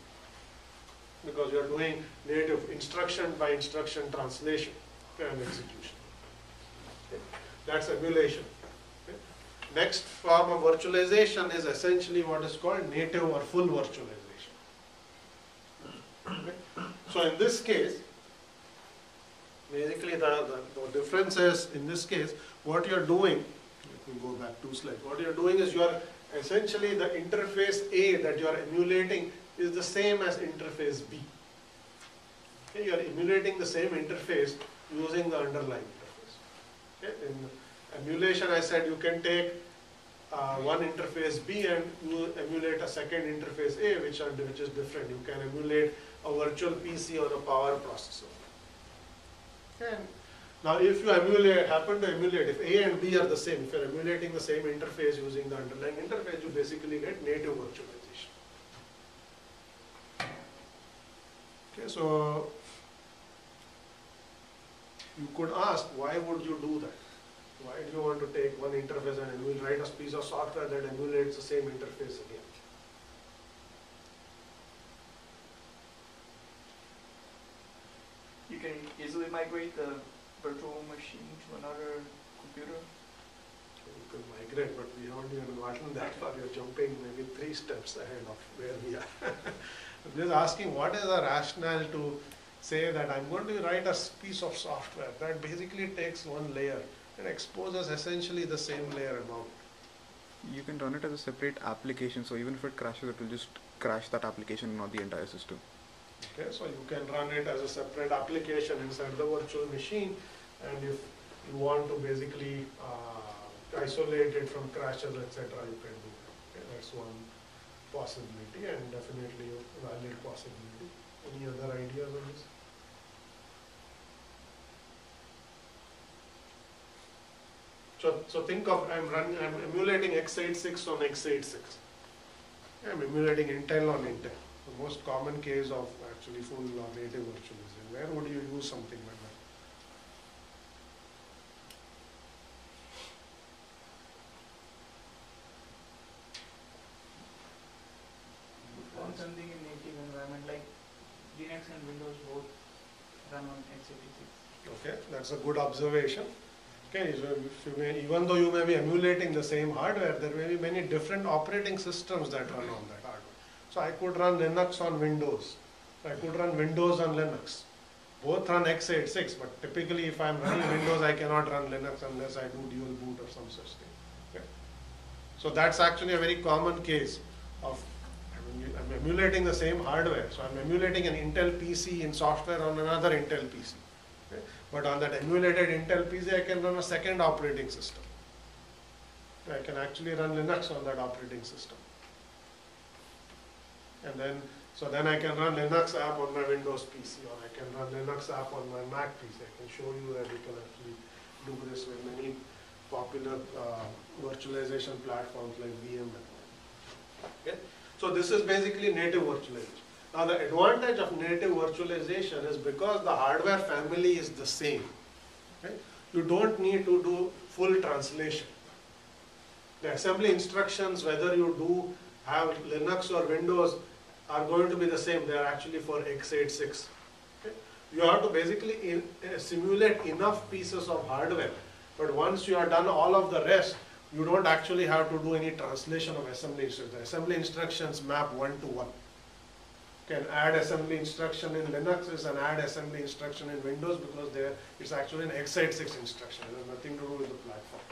because you are doing native instruction by instruction translation and execution. Okay. That's emulation. Okay. Next form of virtualization is essentially what is called native or full virtualization. Okay. So in this case, basically the difference is, in this case, what you're doing, let me go back 2 slides, what you're doing is you're essentially the interface A that you're emulating is the same as interface B. Okay, you're emulating the same interface using the underlying interface. Okay, in emulation I said you can take one interface B and you emulate a second interface A which is different. You can emulate a virtual PC on a power processor. Okay. Now if you happen to emulate, if A and B are the same, if you're emulating the same interface using the underlying interface, you basically get native virtualization. Okay, so you could ask, why would you do that? Why do you want to take one interface and write a piece of software that emulates the same interface again? You can easily migrate the virtual machine to another computer. You could migrate, but we haven't even gotten that far. You're jumping maybe 3 steps ahead of where we are. I'm just asking, what is the rationale to say that I'm going to write a piece of software that basically takes one layer and exposes essentially the same layer above. You can run it as a separate application, so even if it crashes, it will just crash that application, not the entire system. Okay, so you can run it as a separate application inside the virtual machine, and if you want to basically isolate it from crashes, etc., you can do that. Okay, that's one possibility, and definitely a valid possibility. Any other ideas on this? So think of, I'm emulating x86 on x86. I'm emulating Intel on Intel. The most common case of actually full or native virtualization. Where would you use something like that? Linux and Windows both run on x86. Okay, that's a good observation. Okay, so if you may, even though you may be emulating the same hardware, there may be many different operating systems that run on that hardware. So I could run Linux on Windows. I could run Windows on Linux. Both run x86, but typically if I'm running Windows, I cannot run Linux unless I do dual boot or some such thing. Okay. So that's actually a very common case of I'm emulating the same hardware. So I'm emulating an Intel PC in software on another Intel PC. Okay. But on that emulated Intel PC, I can run a second operating system. I can actually run Linux on that operating system. And then, so then I can run Linux app on my Windows PC, or I can run Linux app on my Mac PC. I can show you that you can actually do this with many popular virtualization platforms like VMware. Okay? So this is basically native virtualization. Now the advantage of native virtualization is because the hardware family is the same. Okay? You don't need to do full translation. The assembly instructions, whether you do have Linux or Windows, are going to be the same. They are actually for x86. Okay? You have to basically simulate enough pieces of hardware, but once you are done all of the rest, you don't actually have to do any translation of assembly instructions. The assembly instructions map one to one. You can add assembly instruction in Linux is an add assembly instruction in Windows because it's actually an x86 instruction. It has nothing to do with the platform.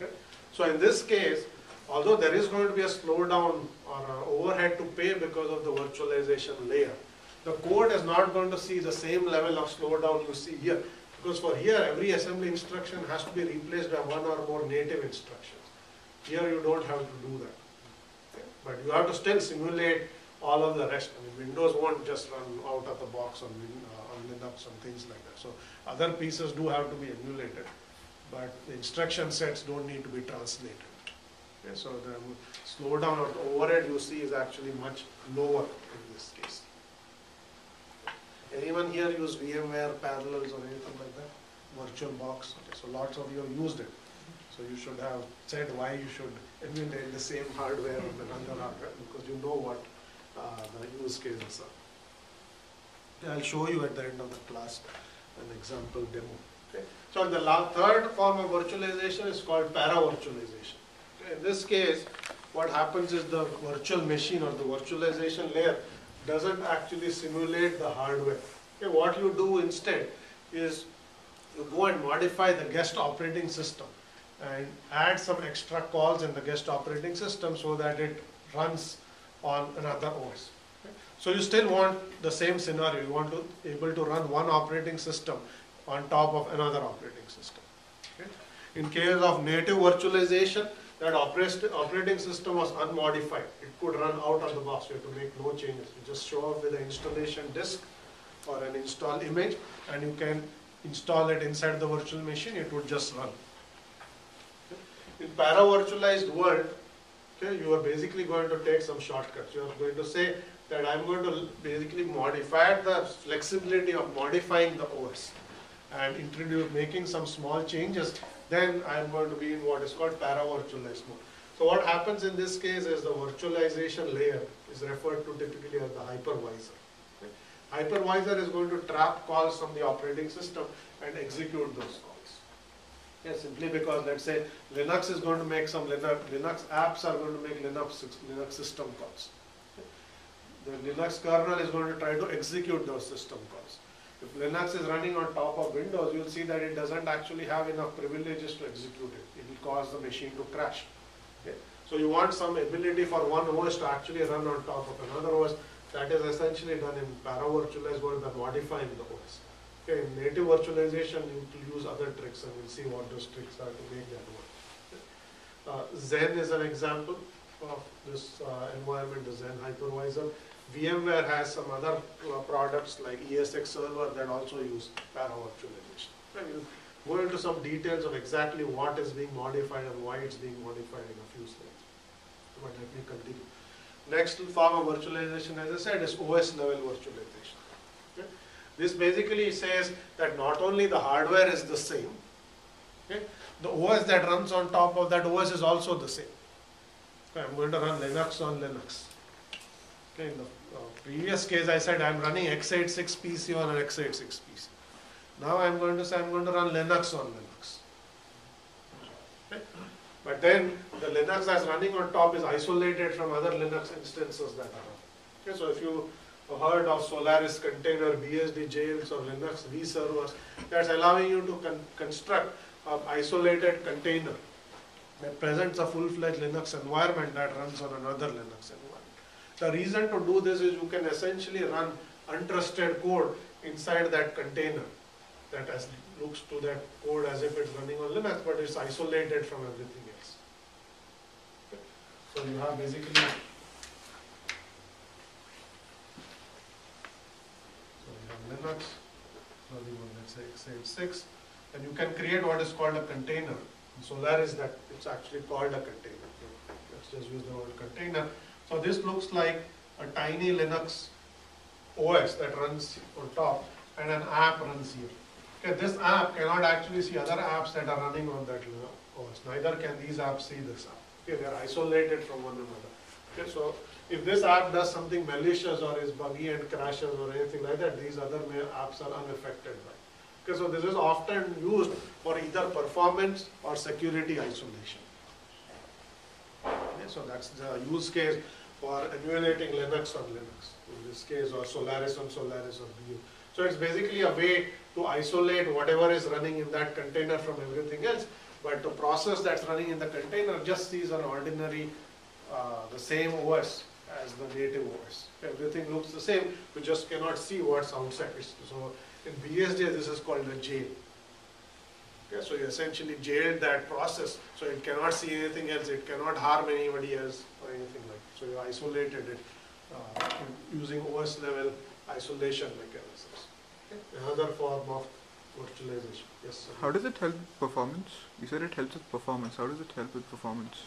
Okay? So in this case, although there is going to be a slowdown or an overhead to pay because of the virtualization layer, the code is not going to see the same level of slowdown you see here. Because for here, every assembly instruction has to be replaced by one or more native instructions. Here you don't have to do that. Okay? But you have to still simulate all of the rest. I mean, Windows won't just run out of the box on Linux and things like that. So other pieces do have to be emulated, but the instruction sets don't need to be translated. Okay? So the slowdown or the overhead you see is actually much lower in this case. Anyone here use VMware Parallels or anything like that? VirtualBox. Okay, so lots of you have used it. So you should have said why you should emulate the same hardware on another hardware, because you know what the use cases are. Okay, I'll show you at the end of the class an example demo. Okay. So the third form of virtualization is called para-virtualization. Okay. In this case, what happens is the virtual machine or the virtualization layer doesn't actually simulate the hardware. Okay, what you do instead is you go and modify the guest operating system and add some extra calls in the guest operating system so that it runs on another OS. Okay. So you still want the same scenario. You want to be able to run one operating system on top of another operating system. Okay. In case of native virtualization, that operating system was unmodified. It could run out of the box. You have to make no changes. You just show up with an installation disk or an install image, and you can install it inside the virtual machine. It would just run. Okay. In para-virtualized world, okay, you are basically going to take some shortcuts. You are going to say that I'm going to basically modify the flexibility of modifying the OS and making some small changes. Then I'm going to be in what is called para-virtualized mode. So what happens in this case is the virtualization layer is referred to typically as the hypervisor. Okay. Hypervisor is going to trap calls from the operating system and execute those calls. Yeah, simply because let's say Linux is going to make some Linux apps are going to make Linux system calls. Okay. The Linux kernel is going to try to execute those system calls. If Linux is running on top of Windows, you'll see that it doesn't actually have enough privileges to execute it. It will cause the machine to crash. Okay. So you want some ability for one OS to actually run on top of another OS. That is essentially done in para-virtualized world by modifying the OS. Okay. In native virtualization, you will use other tricks, and we'll see what those tricks are to make that work. Okay. Zen is an example of this environment, the Zen hypervisor. VMware has some other products like ESX server that also use para-virtualization. And we'll go into some details of exactly what is being modified and why it's being modified in a few slides. But let me continue. Next form of virtualization, as I said, is OS level virtualization. Okay. This basically says that not only the hardware is the same, okay, the OS that runs on top of that OS is also the same. Okay, I'm going to run Linux on Linux. Okay, in the Previous case I said I'm running x86 PC on an x86 PC. Now I'm going to say I'm going to run Linux on Linux. Okay? But then the Linux that's running on top is isolated from other Linux instances that are running. Okay, so if you heard of Solaris container, BSD jails or Linux vServers, that's allowing you to construct an isolated container that presents a full-fledged Linux environment that runs on another Linux environment. The reason to do this is you can essentially run untrusted code inside that container that looks to that code as if it's running on Linux, but it's isolated from everything else. Okay. So you have basically, Linux, running on let's say x86, and you can create what is called a container. In Solaris, that it's actually called a container. Let's just use the word container. So this looks like a tiny Linux OS that runs on top, and an app runs here. Okay, this app cannot actually see other apps that are running on that OS. Neither can these apps see this app. Okay, they are isolated from one another. Okay, so if this app does something malicious or is buggy and crashes or anything like that, these other apps are unaffected by it. Okay, so this is often used for either performance or security isolation. Okay, so that's the use case for emulating Linux on Linux, in this case, or Solaris on Solaris or BU. So it's basically a way to isolate whatever is running in that container from everything else, but the process that's running in the container just sees an ordinary, the same OS as the native OS. Everything looks the same, we just cannot see what's outside. So in BSD, this is called a jail. Okay, so you essentially jailed that process, so it cannot see anything else, it cannot harm anybody else or anything like that. So you isolated it using OS level isolation mechanisms. Okay. Another form of virtualization. Yes, sir. How does it help with performance? You said it helps with performance. How does it help with performance?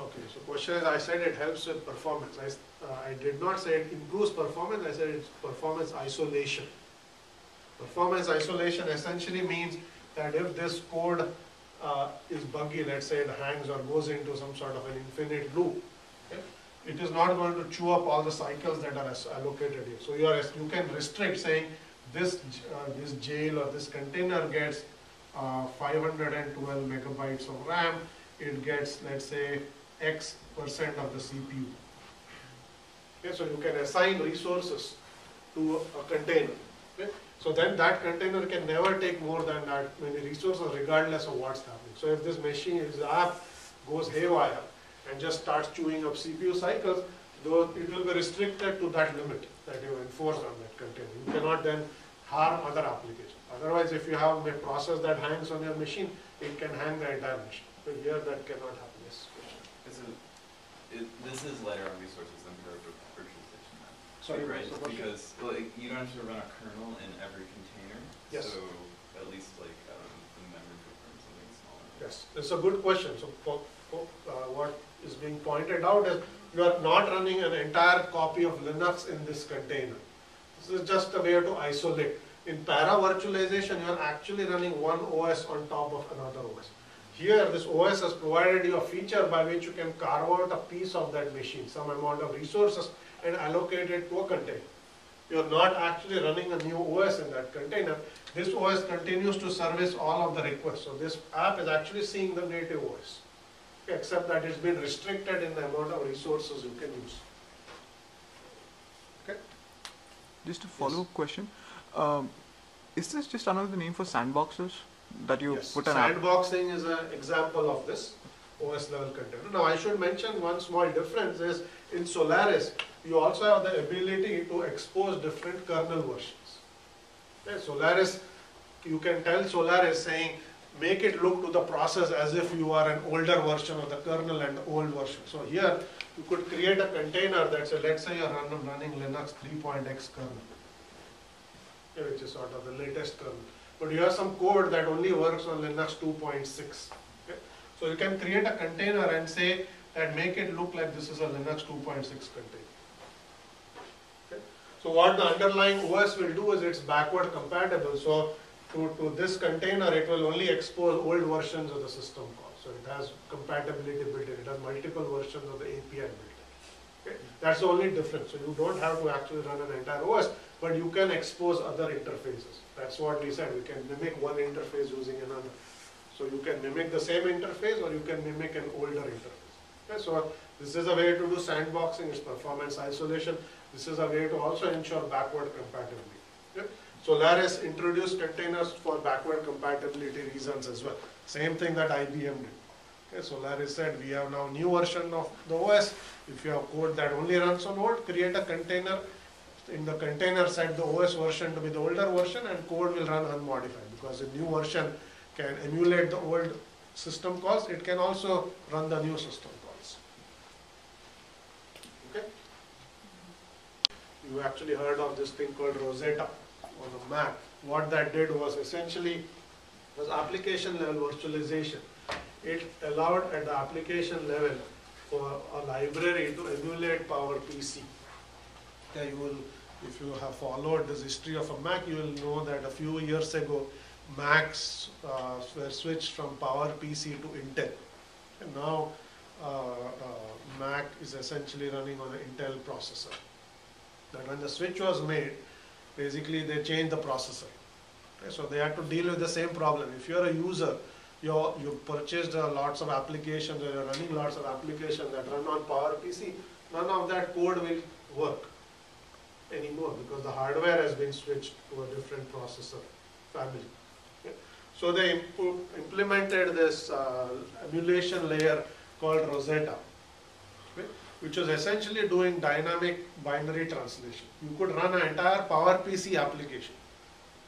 Okay, so question is, I said it helps with performance. I did not say it improves performance, I said it's performance isolation. Performance isolation essentially means that if this code is buggy, let's say it hangs or goes into some sort of an infinite loop, okay, it is not going to chew up all the cycles that are allocated here. So you can restrict saying this jail or this container gets 512 megabytes of RAM, it gets, let's say, X% of the CPU. Okay, so you can assign resources to a container. Okay? So then that container can never take more than that many resources regardless of what's happening. So if this machine, if the app goes haywire and just starts chewing up CPU cycles, though it will be restricted to that limit that you enforce on that container. You cannot then harm other applications. Otherwise, if you have a process that hangs on your machine, it can hang the entire machine. But here that cannot happen. Yes. This is lighter on resources than virtualization then. Sorry, right? so Because you don't have to run a kernel in every container. Yes. So at least like the memory footprint is something smaller. Yes, it's a good question. So what is being pointed out is you are not running an entire copy of Linux in this container. This is just a way to isolate. In para-virtualization, you are actually running one OS on top of another OS. Here, this OS has provided you a feature by which you can carve out a piece of that machine, some amount of resources, and allocate it to a container. You are not actually running a new OS in that container. This OS continues to service all of the requests. So this app is actually seeing the native OS, except that it's been restricted in the amount of resources you can use. Okay. Just a follow-up question. Is this just another name for sandboxes that you put an app? Sandboxing is an example of this OS level container. Now I should mention one small difference is in Solaris, you also have the ability to expose different kernel versions. Okay, Solaris, you can tell Solaris saying, make it look to the process as if you are an older version of the kernel and the old version. So here, you could create a container that says, let's say you're running Linux 3.x kernel, which is sort of the latest kernel. But you have some code that only works on Linux 2.6. Okay? So you can create a container and say that make it look like this is a Linux 2.6 container. Okay? So what the underlying OS will do is it's backward compatible. So to this container, it will only expose old versions of the system call. So it has compatibility built in. It has multiple versions of the API built in. Okay? That's the only difference. So you don't have to actually run an entire OS, but you can expose other interfaces. That's what we said. We can mimic one interface using another. So you can mimic the same interface, or you can mimic an older interface. Okay? So this is a way to do sandboxing, it's performance isolation. This is a way to also ensure backward compatibility. Okay? Solaris introduced containers for backward compatibility reasons as well. Same thing that IBM did. Okay, Solaris said we have now new version of the OS. If you have code that only runs on old, create a container. In the container, set the OS version to be the older version, and code will run unmodified, because the new version can emulate the old system calls. It can also run the new system calls. Okay? You actually heard of this thing called Rosetta on a Mac. What that did was essentially was application level virtualization. It allowed at the application level for a library to emulate PowerPC. Yeah, you will, if you have followed this history of a Mac, you will know that a few years ago, Macs were switched from PowerPC to Intel. And now Mac is essentially running on an Intel processor. But when the switch was made, basically they changed the processor. Okay, so they had to deal with the same problem. If you're a user, you purchased lots of applications, or you're running lots of applications that run on PowerPC, none of that code will work anymore, because the hardware has been switched to a different processor family. Okay? So they implemented this emulation layer called Rosetta, okay, which was essentially doing dynamic binary translation. You could run an entire PowerPC application.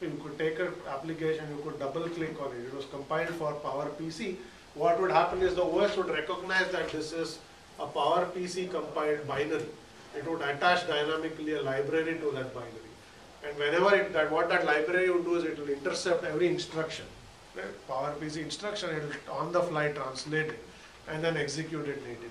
You could take an application, you could double click on it. It was compiled for PowerPC. What would happen is the OS would recognize that this is a PowerPC compiled binary. It would attach dynamically a library to that binary. And whenever what that library would do is it will intercept every instruction. Right? PowerPC instruction, it will on the fly translate it and then execute it natively.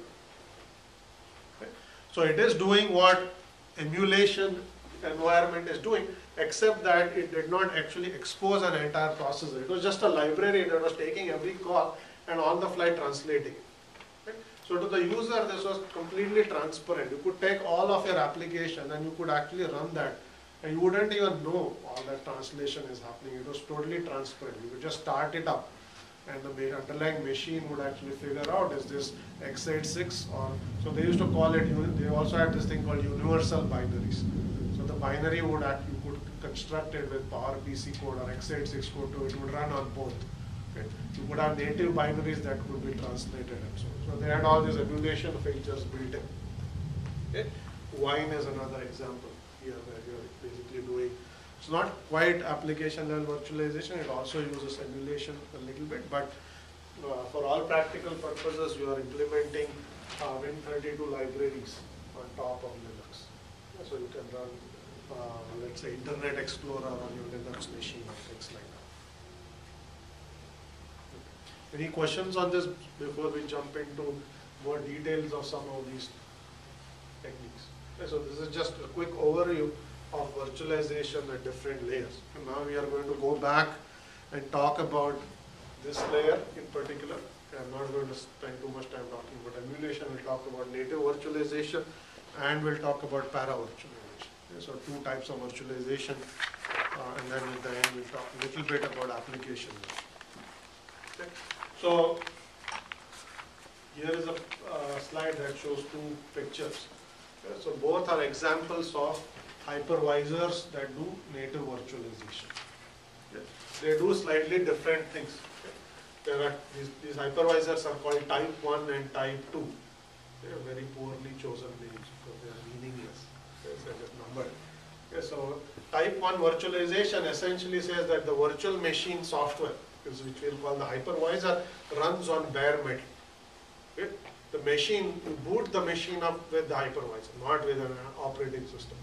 Okay? So it is doing what emulation environment is doing, except that it did not actually expose an entire processor. It was just a library that was taking every call and on the fly translating it. Okay? So to the user, this was completely transparent. You could take all of your application and you could actually run that, and you wouldn't even know all that translation is happening. It was totally transparent. You could just start it up, and the underlying machine would actually figure out, is this x86 or, so they used to call it, they also had this thing called universal binaries. So the binary would you could construct it with PowerPC code or x86 code too. It would run on both. Okay. You could have native binaries that could be translated and so on. So they had all these emulation features built in. Okay. Wine is another example here where you're basically doing, it's not quite application level virtualization, it also uses emulation a little bit, but for all practical purposes you are implementing Win32 libraries on top of Linux. So you can run, let's say, Internet Explorer on your Linux machine or things like that. Any questions on this before we jump into more details of some of these techniques? Okay, so this is just a quick overview of virtualization at different layers. And now we are going to go back and talk about this layer in particular. Okay, I'm not going to spend too much time talking about emulation. We'll talk about native virtualization, and we'll talk about para-virtualization. Okay, so two types of virtualization, and then at the end we'll talk a little bit about application. Okay. So here is a slide that shows two pictures. Okay, so both are examples of hypervisors that do native virtualization. Okay. They do slightly different things. Okay. There are these hypervisors are called type 1 and type 2. They are very poorly chosen names because they are meaningless. Okay, so just numbered. Okay, so type 1 virtualization essentially says that the virtual machine software, which we'll call the hypervisor, runs on bare metal. Okay. The machine, you boot the machine up with the hypervisor, not with an operating system.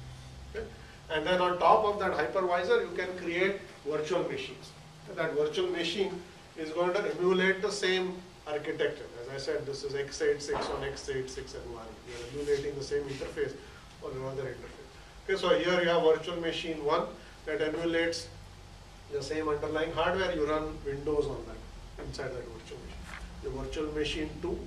Okay. And then on top of that hypervisor, you can create virtual machines. That virtual machine is going to emulate the same architecture. As I said, this is x86 on x86 environment. You are emulating the same interface on another interface. Okay, so here you have virtual machine 1 that emulates the same underlying hardware. You run Windows on that, inside that virtual machine. The virtual machine 2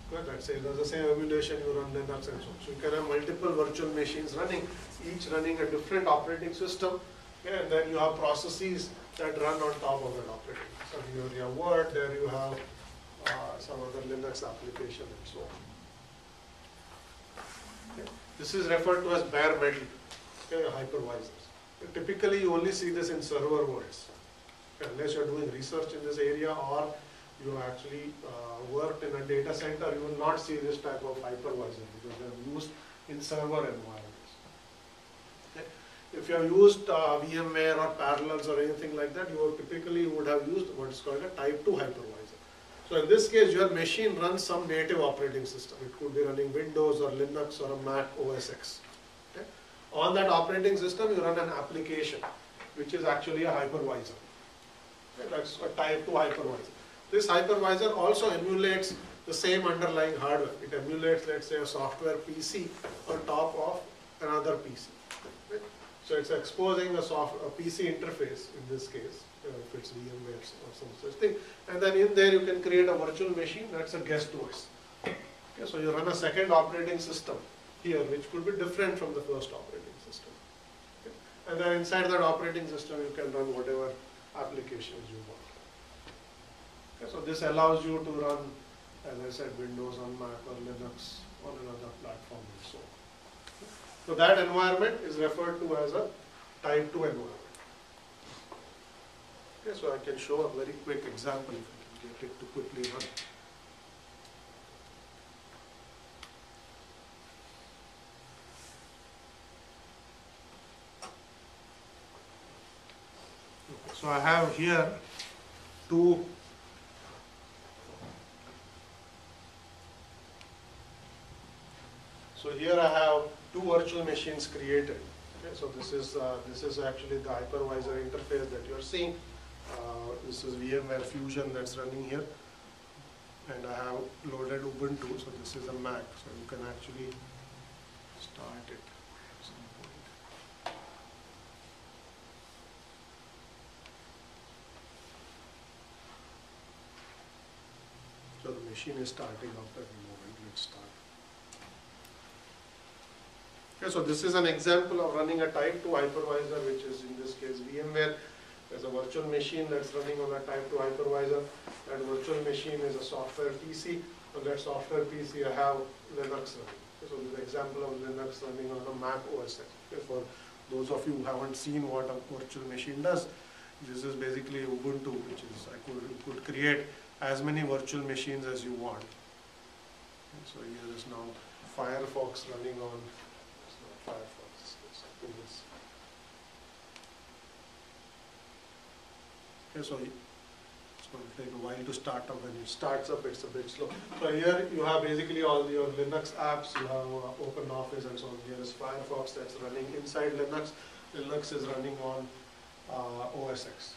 Good, let's say there's the same emulation, you run Linux and so on. So you can have multiple virtual machines running, each running a different operating system, okay, and then you have processes that run on top of that operating. So here you have Word, there you have some other Linux application and so on. Okay. This is referred to as bare metal, okay, hypervisors. Typically you only see this in server worlds, unless you're doing research in this area or you actually worked in a data center, you will not see this type of hypervisor because they're used in server environments. Okay. If you have used VMware or Parallels or anything like that, you typically would have used what's called a type 2 hypervisor. So in this case, your machine runs some native operating system. It could be running Windows or Linux or a Mac OS X. Okay. On that operating system, you run an application, which is actually a hypervisor. Okay. That's a type 2 hypervisor. This hypervisor also emulates the same underlying hardware. It emulates, let's say, a software PC on top of another PC. Right? So it's exposing a PC interface in this case, if it's VMware or some such thing. And then in there you can create a virtual machine, that's a guest OS. Okay, so you run a second operating system here, which could be different from the first operating system. Okay? And then inside that operating system you can run whatever applications you want. Okay, so this allows you to run, as I said, Windows on Mac or Linux on another platform and so on. So that environment is referred to as a type 2 environment. Okay, so I can show a very quick example if I can get it to quickly run. Okay, so I have here two So here I have two virtual machines created. Okay, so this is actually the hypervisor interface that you are seeing. This is VMware Fusion that's running here, and I have loaded Ubuntu. So this is a Mac. So you can actually start it at some point. So the machine is starting up at the moment. Let's start. Okay, so this is an example of running a type 2 hypervisor, which is in this case VMware. There's a virtual machine that's running on a type 2 hypervisor. That virtual machine is a software PC. On that software PC I have Linux running. Okay, so this is an example of Linux running on a Mac OS X. Okay, for those of you who haven't seen what a virtual machine does, this is basically Ubuntu, which is you could create as many virtual machines as you want. Okay, so here is now Firefox running on Firefox. Okay, so it's going to take a while to start up. When it starts up, it's a bit slow. So here you have basically all your Linux apps. You have OpenOffice and so on. Here is Firefox that's running inside Linux. Linux is running on OS X.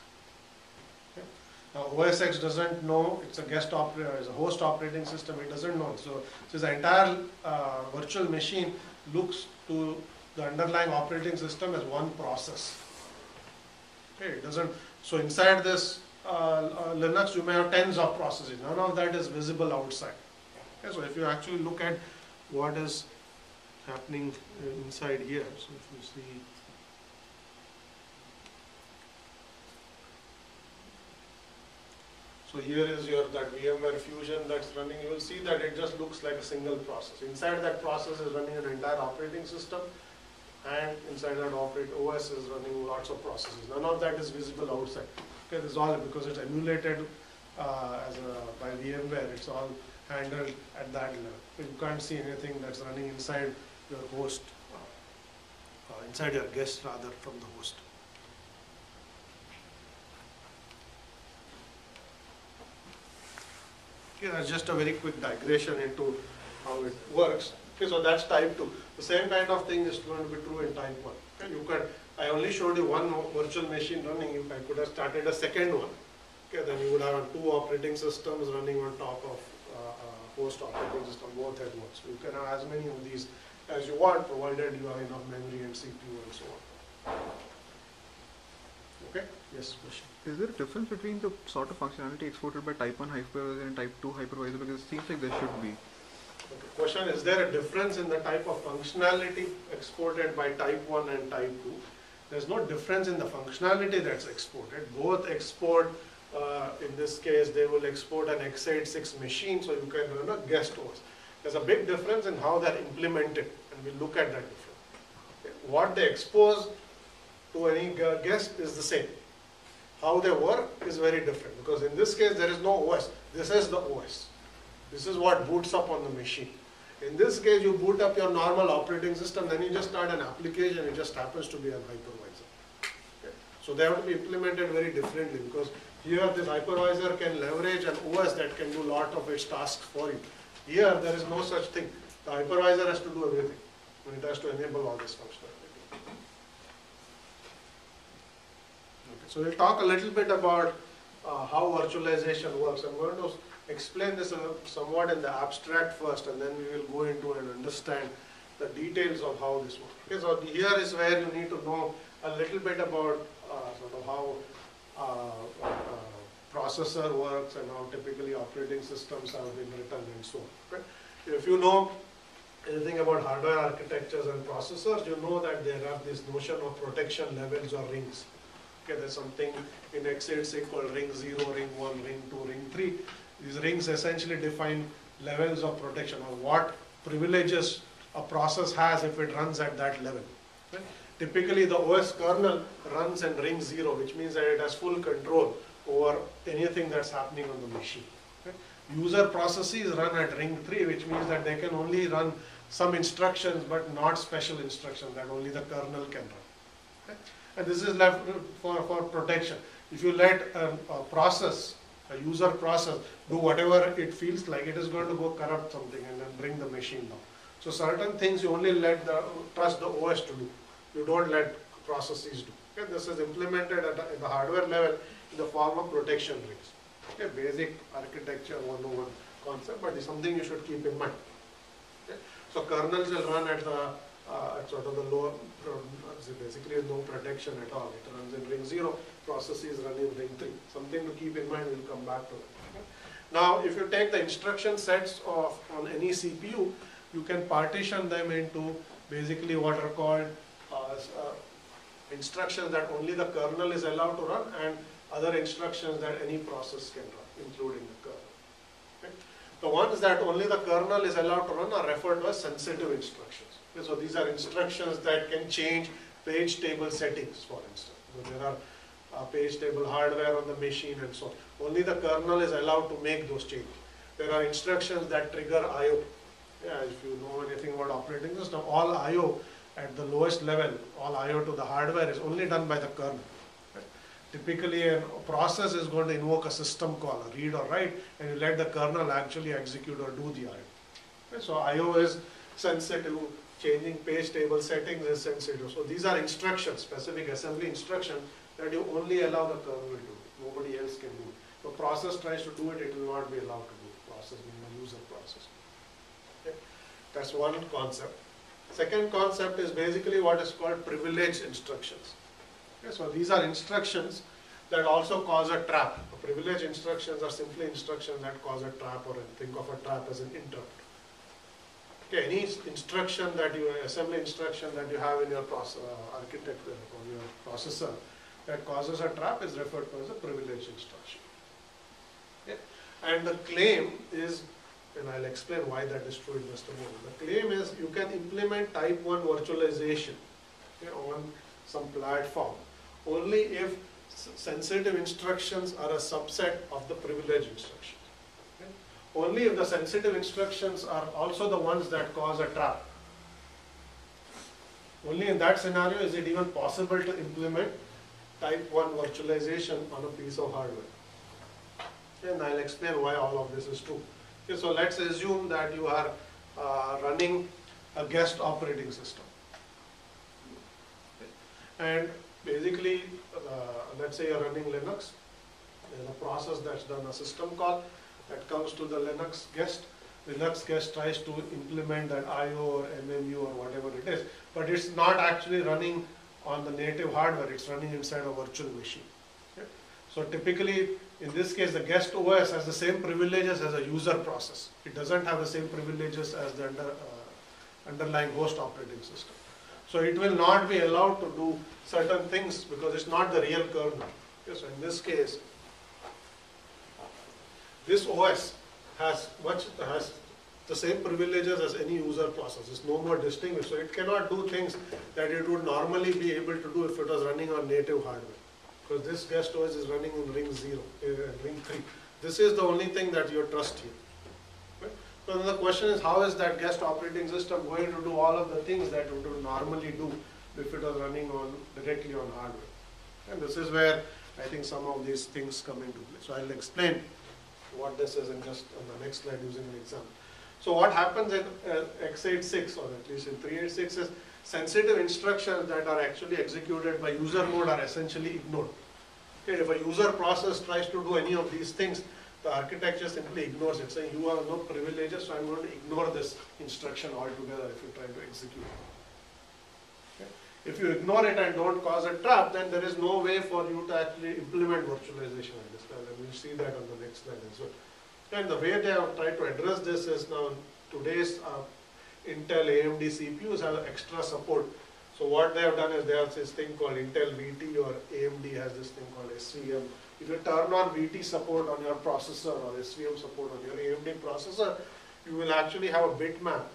Okay. Now OS X doesn't know it's a guest operator, it's a host operating system. It doesn't know. So the entire virtual machine looks to the underlying operating system as one process. Okay, it doesn't. So inside this Linux, you may have tens of processes. None of that is visible outside. Okay, so if you actually look at what is happening inside here, so if you see. So here is that VMware Fusion that's running. You will see that it just looks like a single process. Inside that process is running an entire operating system, and inside that OS is running lots of processes. None of that is visible outside. Okay, this is all because it's emulated by VMware. It's all handled at that level. You can't see anything that's running inside your host, inside your guest rather, from the host. Okay, that's just a very quick digression into how it works. Okay, so that's type 2. The same kind of thing is going to be true in type 1. Okay, I only showed you one virtual machine running. If I could have started a second one, okay, then you would have two operating systems running on top of host operating system, both at once. So you can have as many of these as you want, provided you have enough memory and CPU and so on. Okay? Yes, question. Is there a difference between the sort of functionality exported by type 1 hypervisor and type 2 hypervisor? Because it seems like there should be. Okay. Question, is there a difference in the type of functionality exported by type 1 and type 2? There's no difference in the functionality that's exported. Both export, in this case, they will export an x86 machine, so you can run a guest OS. There's a big difference in how they're implemented, and we'll look at that difference. Okay. What they expose to any guest is the same. How they work is very different, because in this case, there is no OS. This is the OS. This is what boots up on the machine. In this case, you boot up your normal operating system, then you just start an application, it just happens to be a hypervisor. Okay. So they have to be implemented very differently, because here this hypervisor can leverage an OS that can do a lot of its tasks for you. Here, there is no such thing. The hypervisor has to do everything, and it has to enable all this functionality. Okay. So we'll talk a little bit about how virtualization works. I'm going to explain this somewhat in the abstract first, and then we will go into and understand the details of how this works. Okay, so here is where you need to know a little bit about sort of how processor works and how typically operating systems have been written and so on. Okay? If you know anything about hardware architectures and processors, you know that there are this notion of protection levels or rings. Okay, there's something in x86 called ring 0, ring 1, ring 2, ring 3. These rings essentially define levels of protection, or what privileges a process has if it runs at that level. Okay? Typically, the OS kernel runs in ring 0, which means that it has full control over anything that's happening on the machine. Okay? User processes run at ring 3, which means that they can only run some instructions, but not special instructions that only the kernel can run. Okay? And this is left for protection. If you let a process, a user process, do whatever it feels like, it is going to go corrupt something and then bring the machine down. So certain things you only trust the OS to do. You don't let processes do. Okay? This is implemented at the hardware level in the form of protection rings. Okay? Basic architecture 101 concept, but it's something you should keep in mind. Okay? So kernels will run at the sort of the lower, basically no protection at all. It runs in ring 0, processes run in ring 3. Something to keep in mind, we'll come back to it. Okay? Now, if you take the instruction sets on any CPU, you can partition them into basically what are called instructions that only the kernel is allowed to run, and other instructions that any process can run, including the kernel. Okay? The ones that only the kernel is allowed to run are referred to as sensitive instructions. Okay? So these are instructions that can change page table settings, for instance. So there are page table hardware on the machine and so on. Only the kernel is allowed to make those changes. There are instructions that trigger I/O. Yeah, if you know anything about operating system, all I/O at the lowest level, all I/O to the hardware is only done by the kernel. Right? Typically, a process is going to invoke a system call, a read or write, and you let the kernel actually execute or do the I/O. Right? So I/O is sensitive. Changing page table settings is sensitive. So these are instructions, specific assembly instructions that you only allow the kernel to do. Nobody else can do it. If a process tries to do it, it will not be allowed to do it. Process being a user process. Okay? That's one concept. Second concept is basically what is called privileged instructions. Okay? So these are instructions that also cause a trap. Privileged instructions are simply instructions that cause a trap, or think of a trap as an interrupt. Okay, any instruction that assembly instruction that you have in your architecture or your processor that causes a trap is referred to as a privileged instruction. Okay? And the claim is, and I'll explain why that is true in just a moment. The claim is you can implement type 1 virtualization, okay, on some platform only if sensitive instructions are a subset of the privileged instruction. Only if the sensitive instructions are also the ones that cause a trap. Only in that scenario is it even possible to implement type 1 virtualization on a piece of hardware. And I'll explain why all of this is true. Okay, so let's assume that you are running a guest operating system. And basically, let's say you're running Linux. There's a process that's done a system call that comes to the Linux guest. Linux guest tries to implement that I/O or MMU or whatever it is, but it's not actually running on the native hardware, it's running inside a virtual machine. Okay? So typically, in this case, the guest OS has the same privileges as a user process. It doesn't have the same privileges as the underlying host operating system. So it will not be allowed to do certain things because it's not the real kernel. Okay, so in this case, this OS has the same privileges as any user process. It's no more distinguished. So it cannot do things that it would normally be able to do if it was running on native hardware. Because this guest OS is running in ring 3. This is the only thing that you trust here. Right? So then the question is, how is that guest operating system going to do all of the things that it would normally do if it was running directly on hardware? And this is where I think some of these things come into play. So I'll explain what this is in just on the next slide using an example. So what happens in x86, or at least in 386, is sensitive instructions that are actually executed by user mode are essentially ignored. Okay, if a user process tries to do any of these things, the architecture simply ignores it, saying you have no privileges, so I'm going to ignore this instruction altogether if you try to execute it. Okay. If you ignore it and don't cause a trap, then there is no way for you to actually implement virtualization at this level, and we'll see that on the next slide as well. And the way they have tried to address this is now today's Intel AMD CPUs have extra support. So what they have done is they have this thing called Intel VT, or AMD has this thing called SVM. If you turn on VT support on your processor or SVM support on your AMD processor, you will actually have a bitmap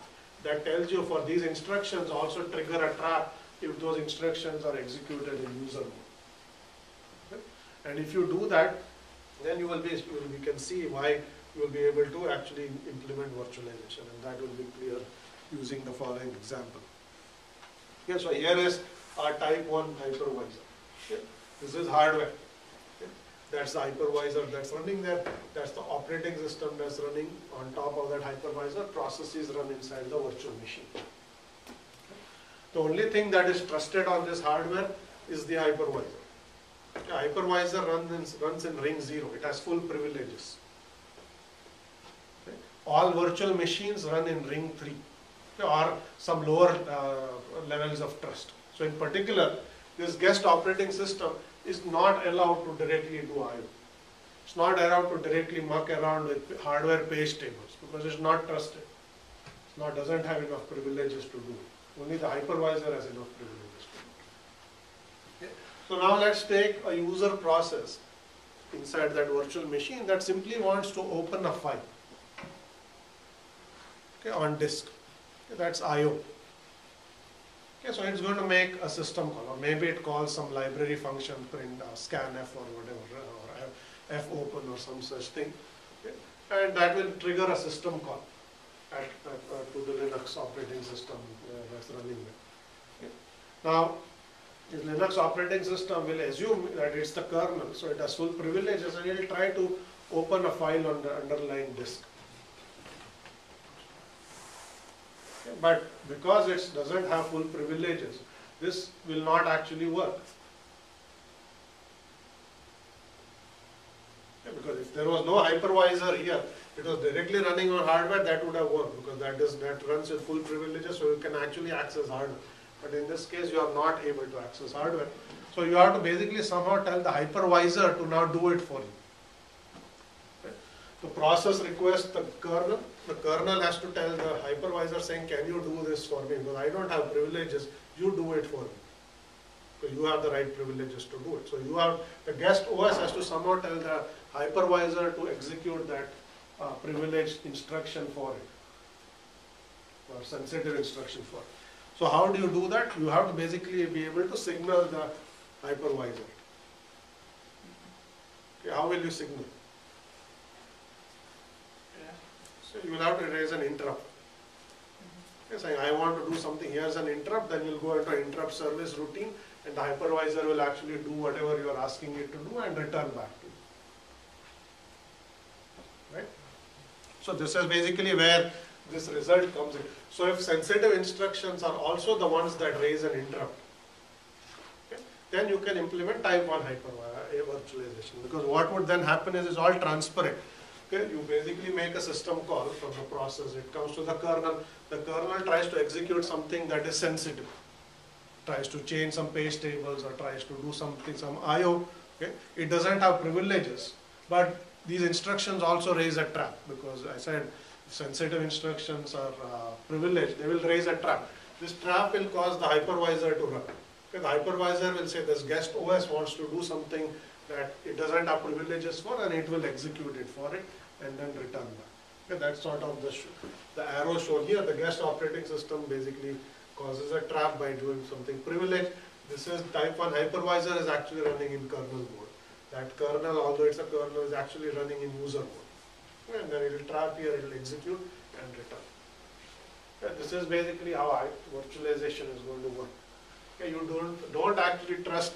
that tells you for these instructions also trigger a trap if those instructions are executed in user mode. Okay? And if you do that, then you can see why you will be able to actually implement virtualization, and that will be clear using the following example. Okay, so here is our type 1 hypervisor. Okay, this is hardware. Okay, that's the hypervisor that's running there. That's the operating system that's running on top of that hypervisor. Processes run inside the virtual machine. Okay. The only thing that is trusted on this hardware is the hypervisor. Okay, hypervisor runs in ring 0. It has full privileges. All virtual machines run in ring 3, or some lower levels of trust. So in particular, this guest operating system is not allowed to directly do I/O. It's not allowed to directly muck around with hardware page tables because it's not trusted. It doesn't have enough privileges to do it. Only the hypervisor has enough privileges to do it. Okay. So now let's take a user process inside that virtual machine that simply wants to open a file. Okay, on disk. Okay, that's I/O. Okay, so it's going to make a system call, or maybe it calls some library function, print scanf or whatever, or fopen or some such thing. Okay, and that will trigger a system call to the Linux operating system that's running there. Okay. Now, this Linux operating system will assume that it's the kernel, so it has full privileges, and it will try to open a file on the underlying disk. But because it doesn't have full privileges, this will not actually work. Okay, because if there was no hypervisor here, it was directly running on hardware, that would have worked, because that runs with full privileges, so you can actually access hardware. But in this case, you are not able to access hardware. So you have to basically somehow tell the hypervisor to now do it for you. Okay. The process requests the kernel. The kernel has to tell the hypervisor saying, can you do this for me? Because I don't have privileges, you do it for me. So you have the right privileges to do it. So the guest OS has to somehow tell the hypervisor to execute that privileged instruction for it, or sensitive instruction for it. So how do you do that? You have to basically be able to signal the hypervisor. Okay, how will you signal? So you will have to raise an interrupt. Okay, saying I want to do something, here's an interrupt, then you'll go into interrupt service routine, and the hypervisor will actually do whatever you are asking it to do and return back to you. Right? So this is basically where this result comes in. So if sensitive instructions are also the ones that raise an interrupt, okay, then you can implement type 1 virtualization, because what would then happen is it's all transparent. Okay, you basically make a system call from the process, it comes to the kernel tries to execute something that is sensitive. tries to change some page tables or tries to do something, some I/O. Okay, it doesn't have privileges, but these instructions also raise a trap, because I said sensitive instructions are privileged. They will raise a trap. This trap will cause the hypervisor to run. Okay, the hypervisor will say this guest OS wants to do something that it doesn't have privileges for, and it will execute it for it and then return back. Okay, that's sort of the arrow shown here. The guest operating system basically causes a trap by doing something privileged. This is type 1 hypervisor is actually running in kernel mode. That kernel, although it's a kernel, is actually running in user mode. Okay, and then it will trap here, it will execute and return. Okay, this is basically how virtualization is going to work. Okay, you don't actually trust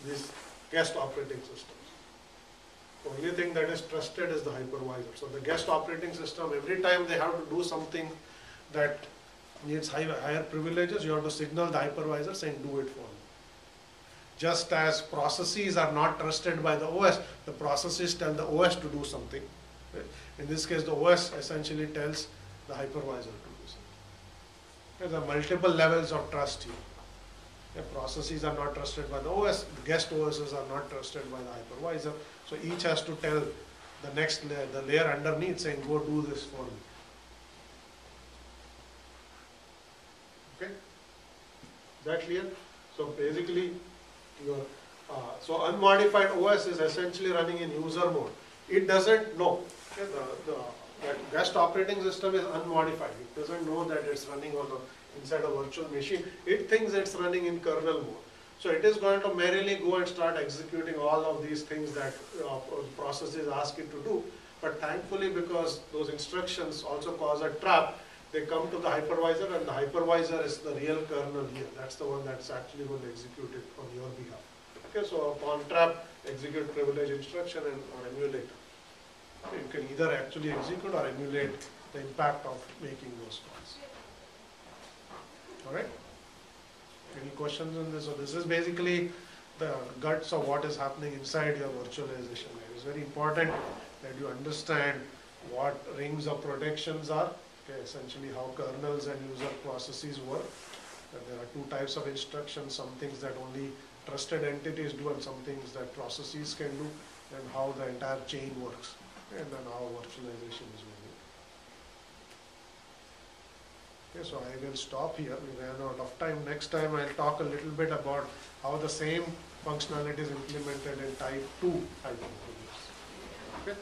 these guest operating systems. The only thing that is trusted is the hypervisor. So the guest operating system, every time they have to do something that needs higher privileges, you have to signal the hypervisor saying do it for me. Just as processes are not trusted by the OS, the processes tell the OS to do something. In this case, the OS essentially tells the hypervisor to do something. There are multiple levels of trust here. Processes are not trusted by the OS, the guest OSs are not trusted by the hypervisor. So each has to tell the next layer, the layer underneath, saying go do this for me. Okay? Is that clear? So basically, your so unmodified OS is essentially running in user mode. It doesn't know. Okay? That guest operating system is unmodified. It doesn't know that it's running on inside a virtual machine. It thinks it's running in kernel mode. So it is going to merrily go and start executing all of these things that processes ask it to do. But thankfully, because those instructions also cause a trap, they come to the hypervisor, and the hypervisor is the real kernel here. That's the one that's actually going to execute it on your behalf. Okay, so upon trap, execute privilege instruction or emulate. Okay, you can either actually execute or emulate the impact of making those calls. All right. Any questions on this? So this is basically the guts of what is happening inside your virtualization layer. It's very important that you understand what rings of protections are. Okay, essentially how kernels and user processes work. That there are two types of instructions, some things that only trusted entities do and some things that processes can do, and how the entire chain works, and then how virtualization is going. Okay, so I will stop here. We ran out of time. Next time I'll talk a little bit about how the same functionality is implemented in type 2 hypervisors. Okay.